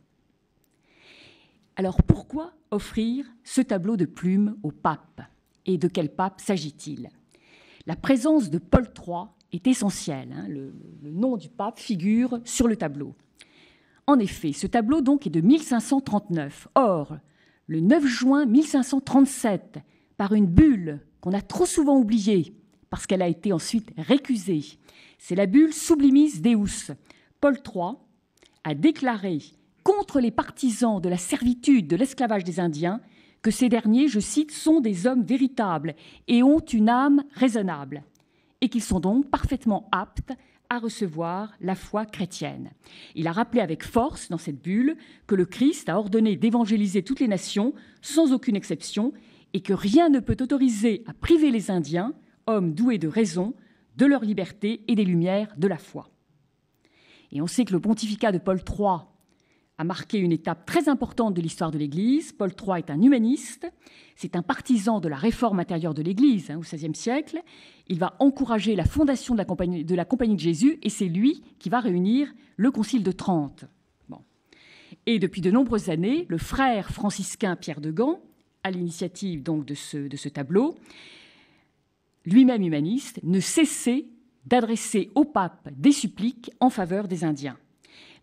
Alors pourquoi offrir ce tableau de plumes au pape? Et de quel pape s'agit-il? La présence de Paul III est essentielle. Le nom du pape figure sur le tableau. En effet, ce tableau donc est de 1539. Or, le 9 juin 1537, par une bulle qu'on a trop souvent oubliée parce qu'elle a été ensuite récusée, c'est la bulle Sublimis Deus. Paul III a déclaré, contre les partisans de la servitude, de l'esclavage des Indiens, que ces derniers, je cite, sont des hommes véritables et ont une âme raisonnable, et qu'ils sont donc parfaitement aptes à recevoir la foi chrétienne. Il a rappelé avec force dans cette bulle que le Christ a ordonné d'évangéliser toutes les nations sans aucune exception et que rien ne peut autoriser à priver les Indiens, hommes doués de raison, de leur liberté et des lumières de la foi. Et on sait que le pontificat de Paul III a marqué une étape très importante de l'histoire de l'Église. Paul III est un humaniste, c'est un partisan de la réforme intérieure de l'Église au XVIe siècle. Il va encourager la fondation de la Compagnie de Jésus et c'est lui qui va réunir le Concile de Trente. Bon. Et depuis de nombreuses années, le frère franciscain Pierre de Gand, à l'initiative donc de ce tableau, lui-même humaniste, ne cessait d'adresser au pape des suppliques en faveur des Indiens.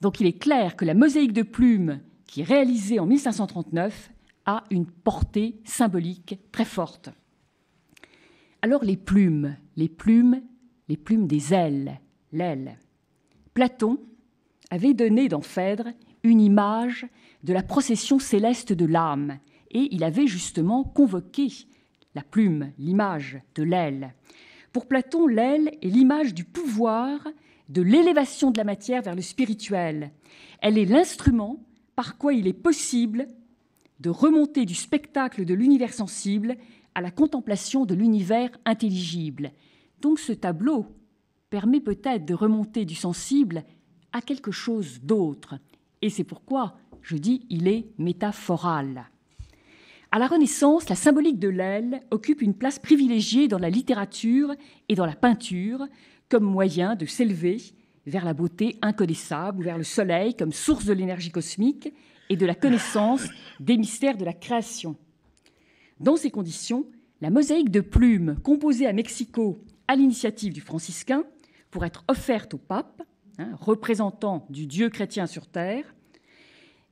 Donc il est clair que la mosaïque de plumes qui est réalisée en 1539 a une portée symbolique très forte. Alors les plumes des ailes, l'aile. Platon avait donné dans Phèdre une image de la procession céleste de l'âme et il avait justement convoqué la plume, l'image de l'aile. Pour Platon, l'aile est l'image du pouvoir, de l'élévation de la matière vers le spirituel. Elle est l'instrument par quoi il est possible de remonter du spectacle de l'univers sensible à la contemplation de l'univers intelligible. Donc ce tableau permet peut-être de remonter du sensible à quelque chose d'autre. Et c'est pourquoi je dis il est métaphoral. À la Renaissance, la symbolique de l'aile occupe une place privilégiée dans la littérature et dans la peinture comme moyen de s'élever vers la beauté inconnaissable ou vers le soleil comme source de l'énergie cosmique et de la connaissance des mystères de la création. Dans ces conditions, la mosaïque de plumes composée à Mexico à l'initiative du franciscain pour être offerte au pape, représentant du Dieu chrétien sur terre,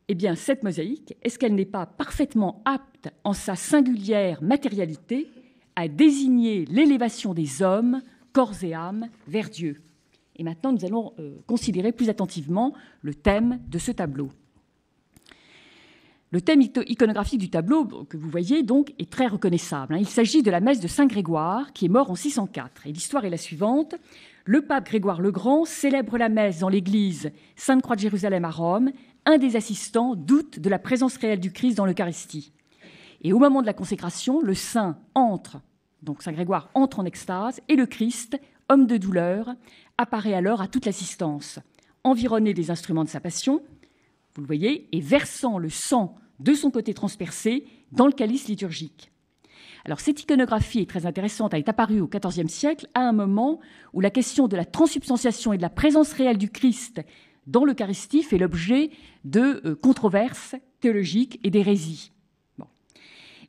eh bien, cette mosaïque, est-ce qu'elle n'est pas parfaitement apte en sa singulière matérialité à désigner l'élévation des hommes, corps et âme, vers Dieu? Et maintenant, nous allons considérer plus attentivement le thème de ce tableau. Le thème iconographique du tableau, que vous voyez donc, est très reconnaissable. Il s'agit de la messe de Saint Grégoire, qui est mort en 604. Et l'histoire est la suivante. Le pape Grégoire le Grand célèbre la messe dans l'église Sainte-Croix de Jérusalem à Rome. Un des assistants doute de la présence réelle du Christ dans l'Eucharistie. Et au moment de la consécration, le saint entre, donc Saint Grégoire entre en extase, et le Christ, homme de douleur, apparaît alors à toute l'assistance, environné des instruments de sa passion, vous le voyez, et versant le sang de son côté transpercé dans le calice liturgique. Alors cette iconographie est très intéressante, elle est apparue au XIVe siècle, à un moment où la question de la transsubstantiation et de la présence réelle du Christ dans l'Eucharistie fait l'objet de controverses théologiques et d'hérésies. Bon.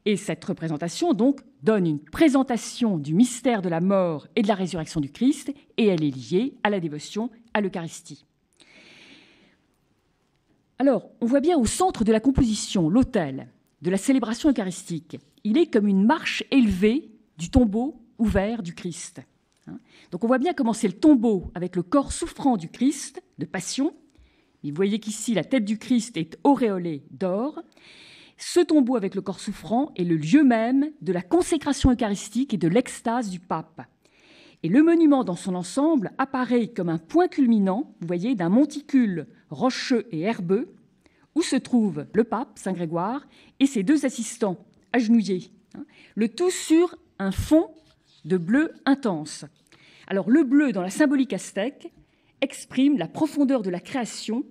Et cette représentation, donc, donne une présentation du mystère de la mort et de la résurrection du Christ, et elle est liée à la dévotion à l'Eucharistie. Alors, on voit bien au centre de la composition l'autel de la célébration eucharistique. Il est comme une marche élevée du tombeau ouvert du Christ. Donc on voit bien comment c'est le tombeau avec le corps souffrant du Christ, de passion. Vous voyez qu'ici, la tête du Christ est auréolée d'or. Ce tombeau avec le corps souffrant est le lieu même de la consécration eucharistique et de l'extase du pape. Et le monument dans son ensemble apparaît comme un point culminant, vous voyez, d'un monticule rocheux et herbeux, où se trouve le pape, Saint Grégoire, et ses deux assistants agenouillés, le tout sur un fond de bleu intense. Alors le bleu, dans la symbolique aztèque, exprime la profondeur de la création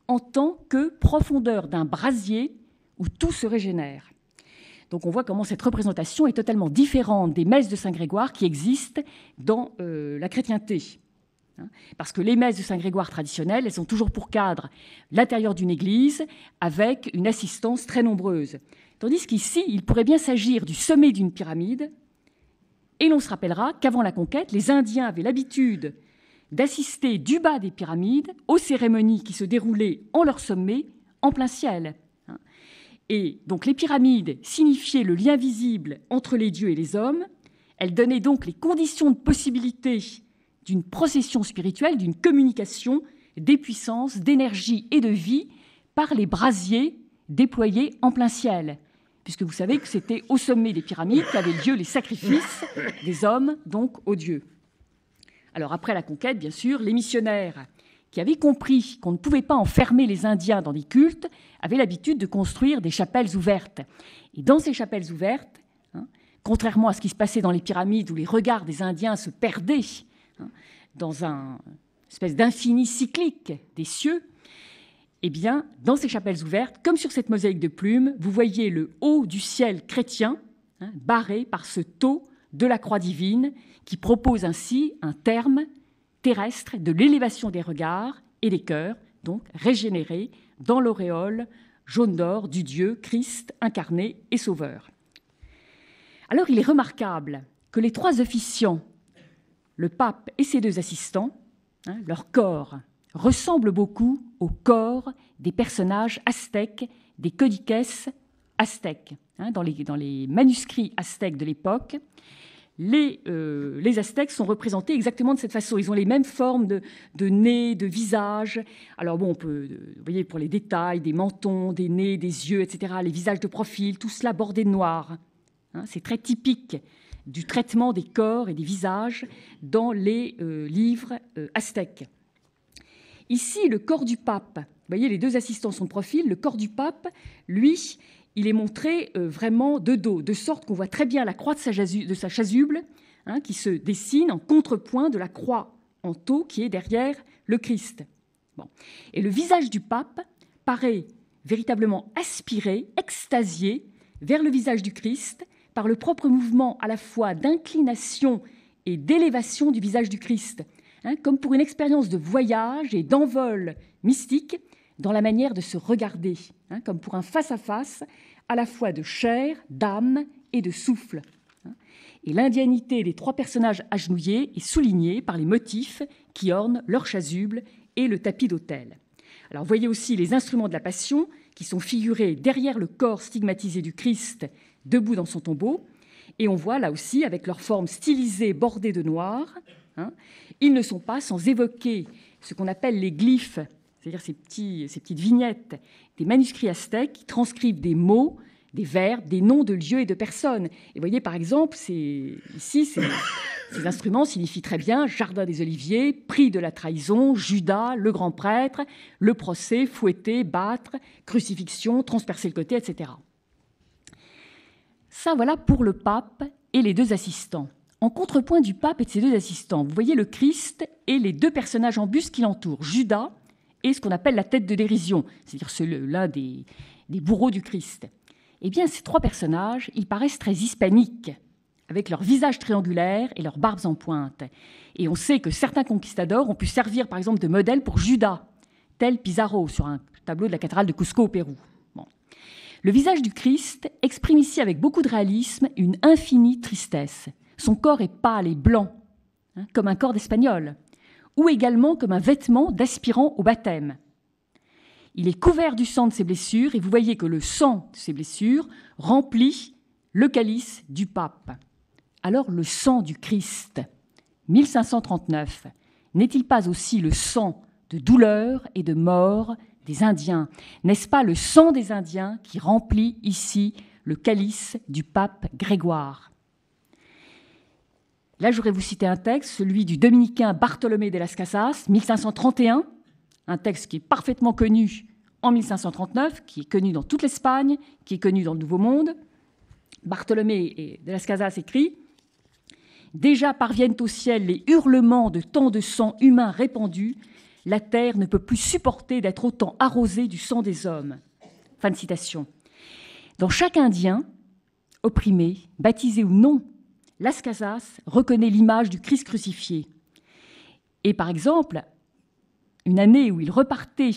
en tant que profondeur d'un brasier où tout se régénère. Donc on voit comment cette représentation est totalement différente des messes de Saint Grégoire qui existent dans la chrétienté. Parce que les messes de Saint Grégoire traditionnelles, elles ont toujours pour cadre l'intérieur d'une église avec une assistance très nombreuse. Tandis qu'ici, il pourrait bien s'agir du sommet d'une pyramide. Et l'on se rappellera qu'avant la conquête, les Indiens avaient l'habitude d'assister du bas des pyramides aux cérémonies qui se déroulaient en leur sommet, en plein ciel. Et donc les pyramides signifiaient le lien visible entre les dieux et les hommes. Elles donnaient donc les conditions de possibilité d'une procession spirituelle, d'une communication des puissances, d'énergie et de vie par les brasiers déployés en plein ciel, puisque vous savez que c'était au sommet des pyramides qu'avaient lieu les sacrifices des hommes, donc aux dieux. Alors après la conquête, bien sûr, les missionnaires qui avaient compris qu'on ne pouvait pas enfermer les Indiens dans des cultes avaient l'habitude de construire des chapelles ouvertes. Et dans ces chapelles ouvertes, contrairement à ce qui se passait dans les pyramides où les regards des Indiens se perdaient dans une espèce d'infini cyclique des cieux, eh bien, dans ces chapelles ouvertes, comme sur cette mosaïque de plumes, vous voyez le haut du ciel chrétien, barré par ce tau de la croix divine, qui propose ainsi un terme terrestre de l'élévation des regards et des cœurs, donc régénérés dans l'auréole jaune d'or du Dieu Christ incarné et sauveur. Alors il est remarquable que les trois officiants, le pape et ses deux assistants, leur corps ressemble beaucoup au corps des personnages aztèques, des codices aztèques. Dans les manuscrits aztèques de l'époque, les aztèques sont représentés exactement de cette façon. Ils ont les mêmes formes de nez, de visage. Alors bon, on peut, vous voyez, pour les détails, des mentons, des nez, des yeux, etc., les visages de profil, tout cela bordé de noir. C'est très typique du traitement des corps et des visages dans les livres aztèques. Ici, le corps du pape, vous voyez, les deux assistants sont de profil, le corps du pape, lui, il est montré vraiment de dos, de sorte qu'on voit très bien la croix de sa chasuble qui se dessine en contrepoint de la croix en tau qui est derrière le Christ. Bon. Et le visage du pape paraît véritablement aspiré, extasié vers le visage du Christ par le propre mouvement à la fois d'inclination et d'élévation du visage du Christ, comme pour une expérience de voyage et d'envol mystique dans la manière de se regarder, comme pour un face-à-face à la fois de chair, d'âme et de souffle. Et l'indianité des trois personnages agenouillés est soulignée par les motifs qui ornent leur chasuble et le tapis d'autel. Alors, vous voyez aussi les instruments de la Passion qui sont figurés derrière le corps stigmatisé du Christ, debout dans son tombeau. Et on voit là aussi, avec leur forme stylisée bordée de noir, ils ne sont pas sans évoquer ce qu'on appelle les glyphes, c'est-à-dire ces petites vignettes des manuscrits aztèques qui transcrivent des mots, des verbes, des noms de lieux et de personnes. Et vous voyez, par exemple, ces instruments signifient très bien Jardin des Oliviers, prix de la trahison, Judas, le grand prêtre, le procès, fouetter, battre, crucifixion, transpercer le côté, etc. Ça, voilà pour le pape et les deux assistants. En contrepoint du pape et de ses deux assistants, vous voyez le Christ et les deux personnages en buste qui l'entourent, Judas et ce qu'on appelle la tête de dérision, c'est-à-dire l'un des bourreaux du Christ. Eh bien, ces trois personnages, ils paraissent très hispaniques, avec leur visage triangulaire et leurs barbes en pointe. Et on sait que certains conquistadors ont pu servir, par exemple, de modèle pour Judas, tel Pizarro, sur un tableau de la cathédrale de Cusco au Pérou. Bon. Le visage du Christ exprime ici, avec beaucoup de réalisme, une infinie tristesse. Son corps est pâle et blanc, comme un corps d'Espagnol, ou également comme un vêtement d'aspirant au baptême. Il est couvert du sang de ses blessures, et vous voyez que le sang de ses blessures remplit le calice du pape. Alors le sang du Christ, 1539, n'est-il pas aussi le sang de douleur et de mort des Indiens? N'est-ce pas le sang des Indiens qui remplit ici le calice du pape Grégoire? Là, je voudrais vous citer un texte, celui du dominicain Bartolomé de las Casas, 1531, un texte qui est parfaitement connu en 1539, qui est connu dans toute l'Espagne, qui est connu dans le Nouveau Monde. Bartolomé de las Casas écrit « Déjà parviennent au ciel les hurlements de tant de sang humain répandu, la terre ne peut plus supporter d'être autant arrosée du sang des hommes. » Fin de citation. Dans chaque Indien, opprimé, baptisé ou non, Las Casas reconnaît l'image du Christ crucifié. Et par exemple, une année où il repartait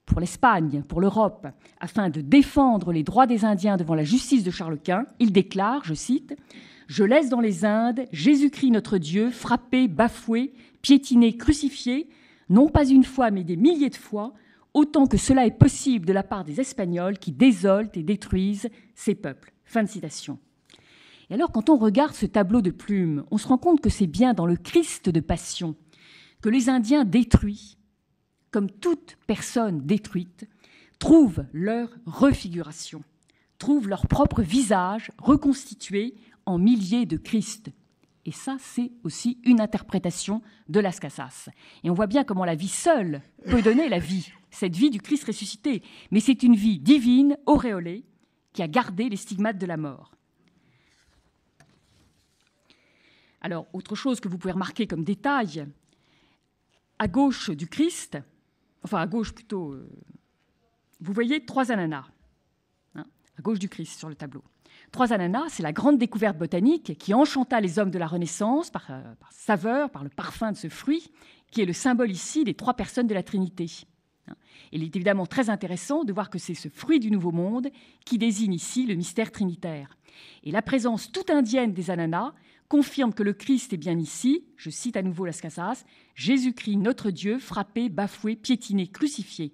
pour l'Espagne, pour l'Europe, afin de défendre les droits des Indiens devant la justice de Charles Quint, il déclare, je cite, « Je laisse dans les Indes Jésus-Christ notre Dieu frappé, bafoué, piétiné, crucifié, non pas une fois mais des milliers de fois, autant que cela est possible de la part des Espagnols qui désolent et détruisent ces peuples. » Fin de citation. Et alors, quand on regarde ce tableau de plumes, on se rend compte que c'est bien dans le Christ de Passion que les Indiens détruits, comme toute personne détruite, trouvent leur refiguration, trouvent leur propre visage reconstitué en milliers de Christ. Et ça, c'est aussi une interprétation de Las Casas. Et on voit bien comment la vie seule peut donner la vie, cette vie du Christ ressuscité. Mais c'est une vie divine, auréolée, qui a gardé les stigmates de la mort. Alors, autre chose que vous pouvez remarquer comme détail, à gauche du Christ, enfin à gauche plutôt, vous voyez 3 ananas, hein, à gauche du Christ sur le tableau. 3 ananas, c'est la grande découverte botanique qui enchanta les hommes de la Renaissance par saveur, par le parfum de ce fruit, qui est le symbole ici des 3 personnes de la Trinité. Il est évidemment très intéressant de voir que c'est ce fruit du Nouveau Monde qui désigne ici le mystère trinitaire. Et la présence toute indienne des ananas confirme que le Christ est bien ici, je cite à nouveau Las Casas, « Jésus-Christ, notre Dieu, frappé, bafoué, piétiné, crucifié ».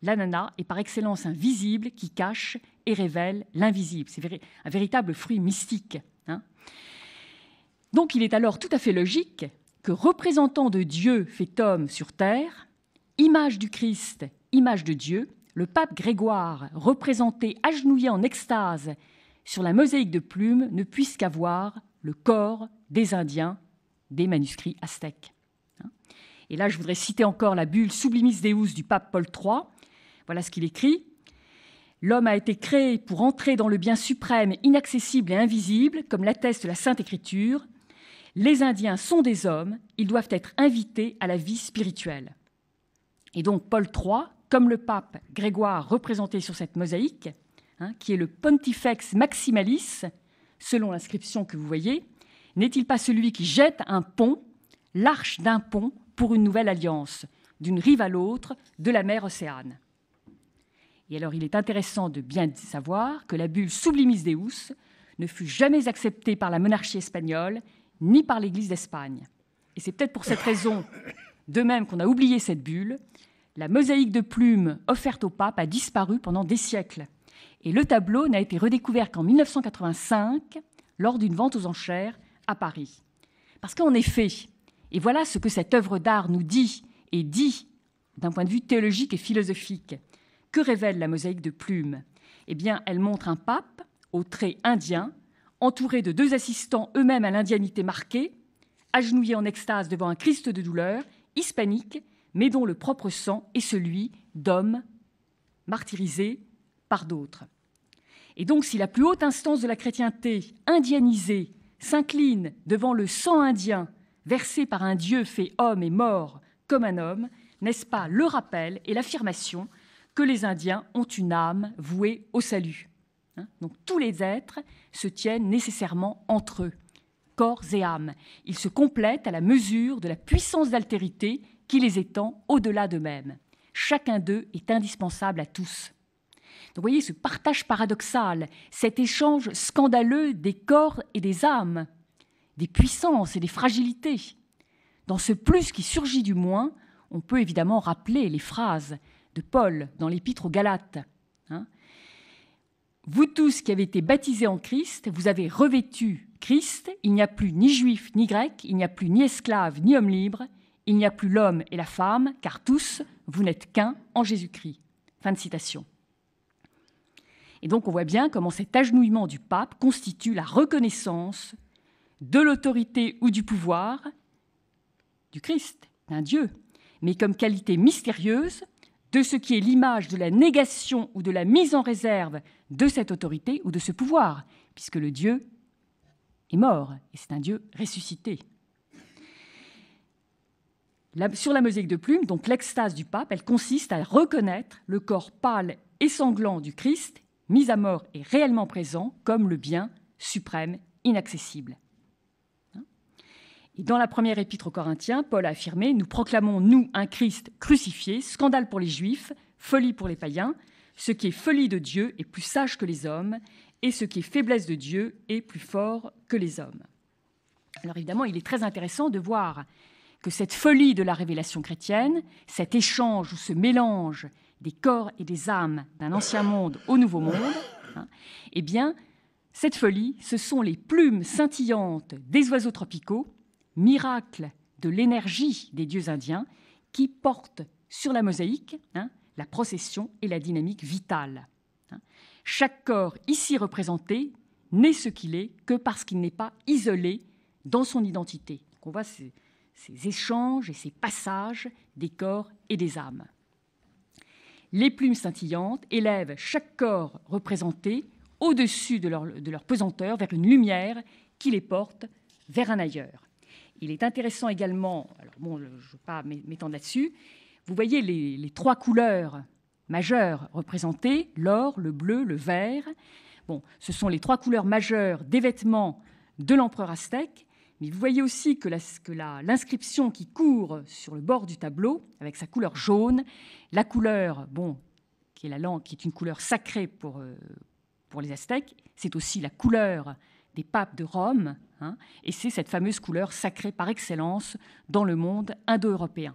L'ananas est par excellence un visible qui cache et révèle l'invisible. C'est un véritable fruit mystique. Hein. Donc il est alors tout à fait logique que, représentant de Dieu fait homme sur terre, image du Christ, image de Dieu, le pape Grégoire, représenté agenouillé en extase sur la mosaïque de plumes, ne puisse qu'avoir le corps des Indiens des manuscrits aztèques. Et là, je voudrais citer encore la bulle Sublimis Deus du pape Paul III. Voilà ce qu'il écrit. « L'homme a été créé pour entrer dans le bien suprême, inaccessible et invisible, comme l'atteste la Sainte Écriture. Les Indiens sont des hommes, ils doivent être invités à la vie spirituelle. » Et donc Paul III, comme le pape Grégoire représenté sur cette mosaïque, qui est le Pontifex Maximalis, selon l'inscription que vous voyez, n'est-il pas celui qui jette un pont, l'arche d'un pont pour une nouvelle alliance, d'une rive à l'autre de la mer Océane? Et alors il est intéressant de bien savoir que la bulle Sublimis Deus ne fut jamais acceptée par la monarchie espagnole ni par l'Église d'Espagne. Et c'est peut-être pour cette raison, de même qu'on a oublié cette bulle, la mosaïque de plumes offerte au pape a disparu pendant des siècles. Et le tableau n'a été redécouvert qu'en 1985, lors d'une vente aux enchères à Paris. Parce qu'en effet, et voilà ce que cette œuvre d'art nous dit, et dit d'un point de vue théologique et philosophique, que révèle la mosaïque de plumes? Eh bien, elle montre un pape, aux traits indiens, entouré de 2 assistants eux-mêmes à l'indianité marquée, agenouillés en extase devant un Christ de douleur, hispanique, mais dont le propre sang est celui d'hommes martyrisés par d'autres. Et donc, si la plus haute instance de la chrétienté, indianisée, s'incline devant le sang indien versé par un Dieu fait homme et mort comme un homme, n'est-ce pas le rappel et l'affirmation que les Indiens ont une âme vouée au salut? Donc tous les êtres se tiennent nécessairement entre eux, corps et âme. Ils se complètent à la mesure de la puissance d'altérité qui les étend au-delà d'eux-mêmes. Chacun d'eux est indispensable à tous. Donc vous voyez ce partage paradoxal, cet échange scandaleux des corps et des âmes, des puissances et des fragilités. Dans ce plus qui surgit du moins, on peut évidemment rappeler les phrases de Paul dans l'Épître aux Galates. Vous tous qui avez été baptisés en Christ, vous avez revêtu Christ, il n'y a plus ni juif ni grec, il n'y a plus ni esclave ni homme libre, il n'y a plus l'homme et la femme, car tous, vous n'êtes qu'un en Jésus-Christ. Fin de citation. Et donc on voit bien comment cet agenouillement du pape constitue la reconnaissance de l'autorité ou du pouvoir du Christ, d'un Dieu, mais comme qualité mystérieuse de ce qui est l'image de la négation ou de la mise en réserve de cette autorité ou de ce pouvoir, puisque le Dieu est mort et c'est un Dieu ressuscité. Sur la mosaïque de plumes, donc l'extase du pape, elle consiste à reconnaître le corps pâle et sanglant du Christ, mis à mort et réellement présent, comme le bien suprême, inaccessible. Et dans la première épître aux Corinthiens, Paul a affirmé « Nous proclamons, nous, un Christ crucifié, scandale pour les Juifs, folie pour les païens. Ce qui est folie de Dieu est plus sage que les hommes, et ce qui est faiblesse de Dieu est plus fort que les hommes. » Alors évidemment, il est très intéressant de voir que cette folie de la révélation chrétienne, cet échange ou ce mélange des corps et des âmes d'un ancien monde au nouveau monde, eh bien, cette folie, ce sont les plumes scintillantes des oiseaux tropicaux, miracle de l'énergie des dieux indiens, qui portent sur la mosaïque la procession et la dynamique vitale. Chaque corps ici représenté n'est ce qu'il est que parce qu'il n'est pas isolé dans son identité. Donc on voit ces échanges et ces passages des corps et des âmes. Les plumes scintillantes élèvent chaque corps représenté au-dessus de leur pesanteur vers une lumière qui les porte vers un ailleurs. Il est intéressant également, alors bon, je ne veux pas m'étendre là-dessus, vous voyez les trois couleurs majeures représentées, l'or, le bleu, le vert. Bon, ce sont les trois couleurs majeures des vêtements de l'empereur aztèque, mais vous voyez aussi que l'inscription qui court sur le bord du tableau, avec sa couleur jaune, la couleur, bon, qui est une couleur sacrée pour les Aztèques, c'est aussi la couleur des papes de Rome, hein, et c'est cette fameuse couleur sacrée par excellence dans le monde indo-européen.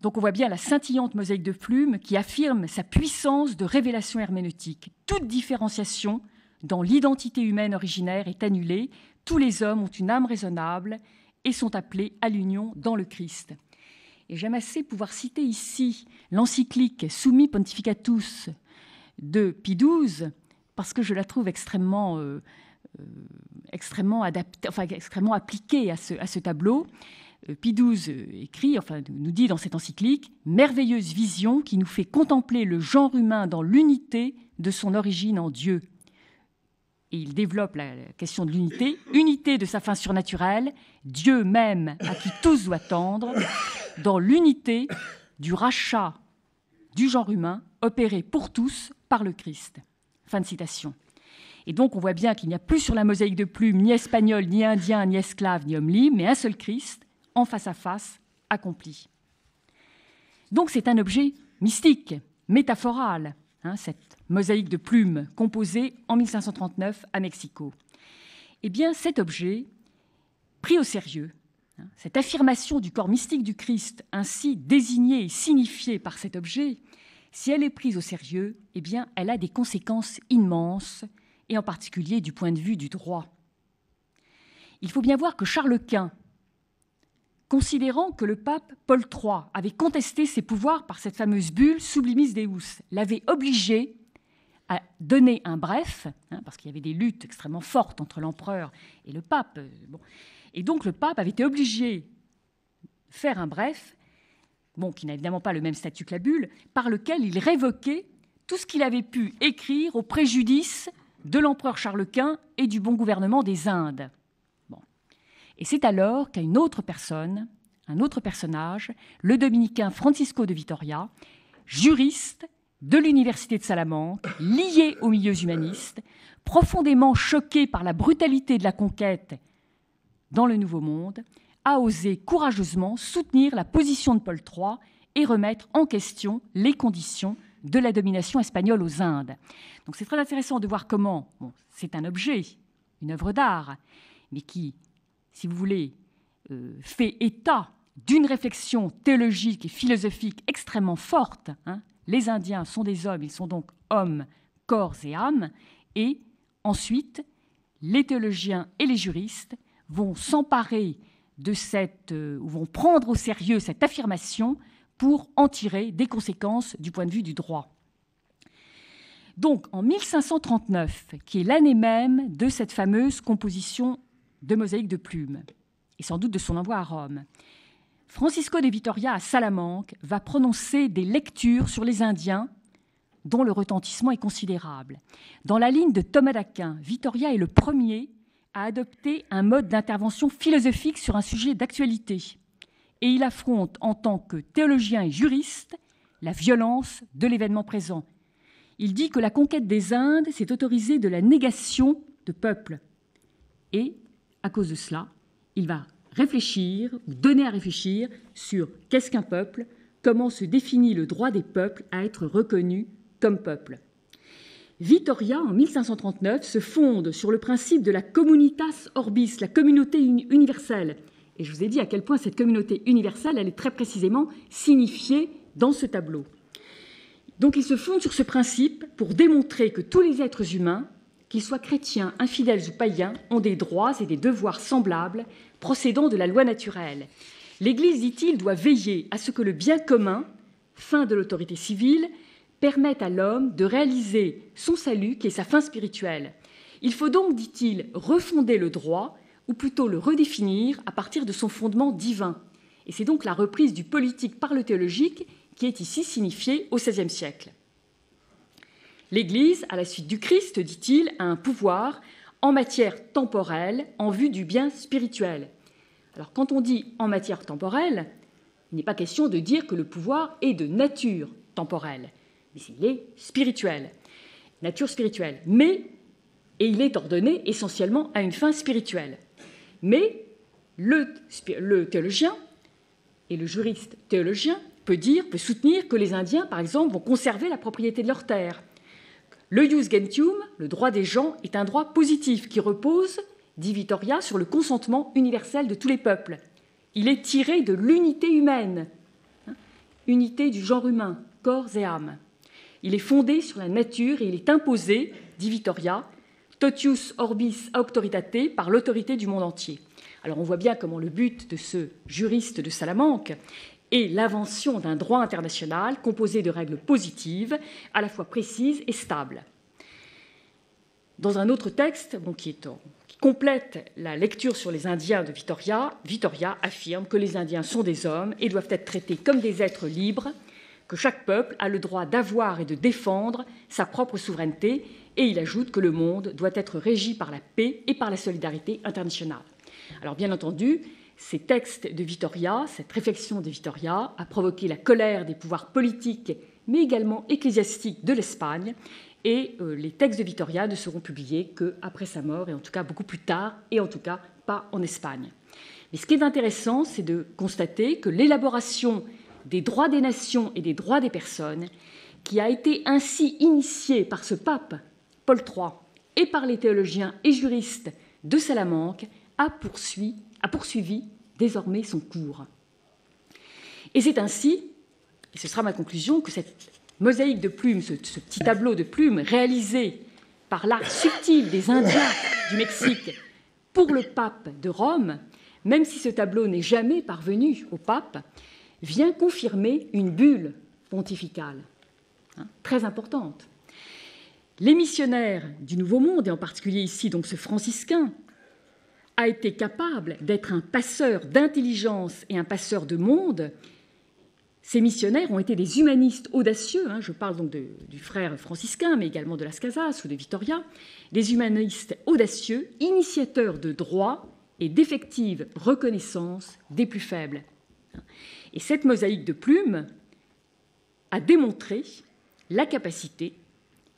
Donc on voit bien la scintillante mosaïque de plumes qui affirme sa puissance de révélation herméneutique. Toute différenciation dans l'identité humaine originaire est annulée. Tous les hommes ont une âme raisonnable et sont appelés à l'union dans le Christ. Et j'aime assez pouvoir citer ici l'encyclique Summi Pontificatus de Pie XII, parce que je la trouve extrêmement adaptée, enfin extrêmement appliquée à ce tableau. Pie XII écrit, enfin nous dit dans cette encyclique, « Merveilleuse vision qui nous fait contempler le genre humain dans l'unité de son origine en Dieu. » Et il développe la question de l'unité, unité de sa fin surnaturelle, Dieu même à qui tous doivent tendre, dans l'unité du rachat du genre humain opéré pour tous par le Christ. Fin de citation. Et donc on voit bien qu'il n'y a plus sur la mosaïque de plumes ni espagnol, ni indien, ni esclave, ni homme libre, mais un seul Christ, en face à face, accompli. Donc c'est un objet mystique, métaphoral, hein, cette mosaïque de plumes composée en 1539 à Mexico. Eh bien cet objet, pris au sérieux, hein, cette affirmation du corps mystique du Christ, ainsi désignée et signifiée par cet objet, si elle est prise au sérieux, eh bien elle a des conséquences immenses, et en particulier du point de vue du droit. Il faut bien voir que Charles Quint, considérant que le pape Paul III avait contesté ses pouvoirs par cette fameuse bulle Sublimis Deus, l'avait obligé à donner un bref, hein, parce qu'il y avait des luttes extrêmement fortes entre l'empereur et le pape. Bon. Et donc le pape avait été obligé de faire un bref, bon, qui n'a évidemment pas le même statut que la bulle, par lequel il révoquait tout ce qu'il avait pu écrire au préjudice de l'empereur Charles Quint et du bon gouvernement des Indes. Bon. Et c'est alors qu'à une autre personne, un autre personnage, le dominicain Francisco de Vitoria, juriste de l'université de Salamanque, lié aux milieux humanistes, profondément choqué par la brutalité de la conquête dans le Nouveau Monde, a osé courageusement soutenir la position de Paul III et remettre en question les conditions de la domination espagnole aux Indes. Donc c'est très intéressant de voir comment, bon, c'est un objet, une œuvre d'art, mais qui, si vous voulez, fait état d'une réflexion théologique et philosophique extrêmement forte. Hein. Les Indiens sont des hommes, ils sont donc hommes, corps et âme, et ensuite, les théologiens et les juristes vont s'emparer de vont prendre au sérieux cette affirmation pour en tirer des conséquences du point de vue du droit. Donc, en 1539, qui est l'année même de cette fameuse composition de mosaïque de plumes, et sans doute de son envoi à Rome, Francisco de Vitoria à Salamanque va prononcer des lectures sur les Indiens dont le retentissement est considérable. Dans la ligne de Thomas d'Aquin, Vitoria est le premier à adopter un mode d'intervention philosophique sur un sujet d'actualité. Et il affronte en tant que théologien et juriste la violence de l'événement présent. Il dit que la conquête des Indes s'est autorisée de la négation de peuples. Et, à cause de cela, il va réfléchir, ou donner à réfléchir sur qu'est-ce qu'un peuple, comment se définit le droit des peuples à être reconnus comme peuple. Vitoria, en 1539, se fonde sur le principe de la communitas orbis, la communauté universelle. Et je vous ai dit à quel point cette communauté universelle, elle est très précisément signifiée dans ce tableau. Donc il se fonde sur ce principe pour démontrer que tous les êtres humains, qu'ils soient chrétiens, infidèles ou païens, ont des droits et des devoirs semblables procédant de la loi naturelle. L'Église, dit-il, doit veiller à ce que le bien commun, fin de l'autorité civile, permette à l'homme de réaliser son salut qui est sa fin spirituelle. Il faut donc, dit-il, refonder le droit, ou plutôt le redéfinir à partir de son fondement divin. Et c'est donc la reprise du politique par le théologique qui est ici signifiée au XVIe siècle. L'Église, à la suite du Christ, dit-il, a un pouvoir en matière temporelle en vue du bien spirituel. Alors quand on dit en matière temporelle, il n'est pas question de dire que le pouvoir est de nature temporelle, mais il est spirituel, nature spirituelle. Et il est ordonné essentiellement à une fin spirituelle. Mais le théologien et le juriste théologien peut soutenir que les Indiens, par exemple, vont conserver la propriété de leurs terres. Le jus gentium, le droit des gens, est un droit positif qui repose, dit Vittoria, sur le consentement universel de tous les peuples. Il est tiré de l'unité humaine, unité du genre humain, corps et âme. Il est fondé sur la nature et il est imposé, dit Vittoria, totius orbis auctoritate, par l'autorité du monde entier. Alors on voit bien comment le but de ce juriste de Salamanque est l'invention d'un droit international composé de règles positives, à la fois précises et stables. Dans un autre texte, qui complète la lecture sur les Indiens de Vittoria, Vittoria affirme que les Indiens sont des hommes et doivent être traités comme des êtres libres, que chaque peuple a le droit d'avoir et de défendre sa propre souveraineté, et il ajoute que le monde doit être régi par la paix et par la solidarité internationale. Alors bien entendu, ces textes de Vittoria, cette réflexion de Vittoria a provoqué la colère des pouvoirs politiques, mais également ecclésiastiques de l'Espagne, et les textes de Vittoria ne seront publiés qu'après sa mort, et en tout cas beaucoup plus tard, et en tout cas pas en Espagne. Mais ce qui est intéressant, c'est de constater que l'élaboration des droits des nations et des droits des personnes, qui a été ainsi initiée par ce pape, Paul III, et par les théologiens et juristes de Salamanque, a poursuivi désormais son cours. Et c'est ainsi, et ce sera ma conclusion, que cette mosaïque de plumes, ce petit tableau de plumes réalisé par l'art subtil des Indiens du Mexique pour le pape de Rome, même si ce tableau n'est jamais parvenu au pape, vient confirmer une bulle pontificale très importante. Les missionnaires du Nouveau Monde, et en particulier ici donc ce franciscain, a été capable d'être un passeur d'intelligence et un passeur de monde. Ces missionnaires ont été des humanistes audacieux, je parle donc du frère franciscain, mais également de Las Casas ou de Vittoria, des humanistes audacieux, initiateurs de droit et d'effective reconnaissance des plus faibles. Et cette mosaïque de plumes a démontré la capacité,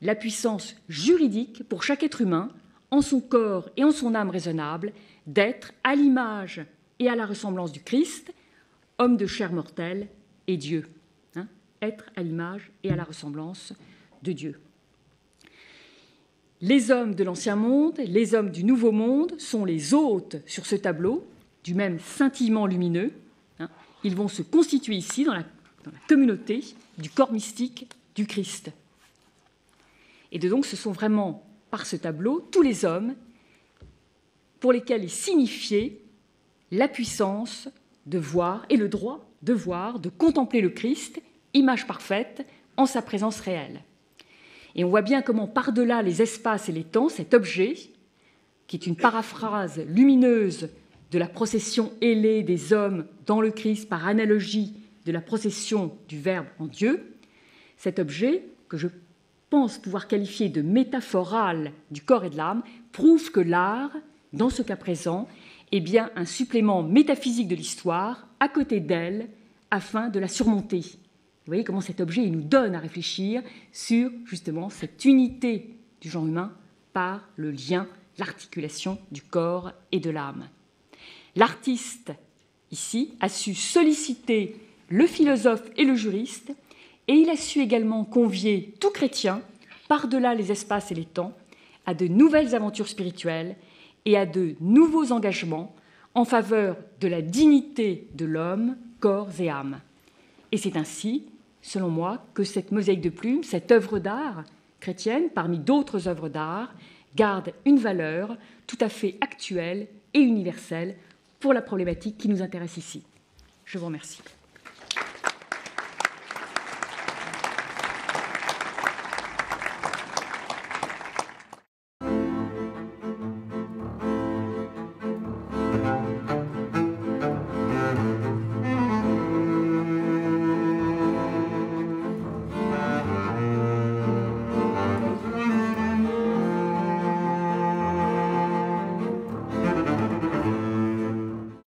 la puissance juridique pour chaque être humain, en son corps et en son âme raisonnable, d'être à l'image et à la ressemblance du Christ, homme de chair mortelle et Dieu. Être à l'image et à la ressemblance de Dieu. Les hommes de l'Ancien Monde, les hommes du Nouveau Monde sont les hôtes sur ce tableau, du même scintillement lumineux. Ils vont se constituer ici dans la communauté du corps mystique du Christ. Et donc ce sont vraiment, par ce tableau, tous les hommes pour lesquels est signifiée la puissance de voir et le droit de voir, de contempler le Christ, image parfaite, en sa présence réelle. Et on voit bien comment, par-delà les espaces et les temps, cet objet, qui est une paraphrase lumineuse de la procession ailée des hommes dans le Christ par analogie de la procession du Verbe en Dieu, cet objet, que je pense pouvoir qualifier de métaphoral du corps et de l'âme, prouve que l'art, dans ce cas présent, est bien un supplément métaphysique de l'histoire à côté d'elle afin de la surmonter. Vous voyez comment cet objet nous donne à réfléchir sur justement cette unité du genre humain par le lien, l'articulation du corps et de l'âme. L'artiste, ici, a su solliciter le philosophe et le juriste, et il a su également convier tout chrétien, par-delà les espaces et les temps, à de nouvelles aventures spirituelles et à de nouveaux engagements en faveur de la dignité de l'homme, corps et âme. Et c'est ainsi, selon moi, que cette mosaïque de plumes, cette œuvre d'art chrétienne, parmi d'autres œuvres d'art, garde une valeur tout à fait actuelle et universelle pour la problématique qui nous intéresse ici. Je vous remercie.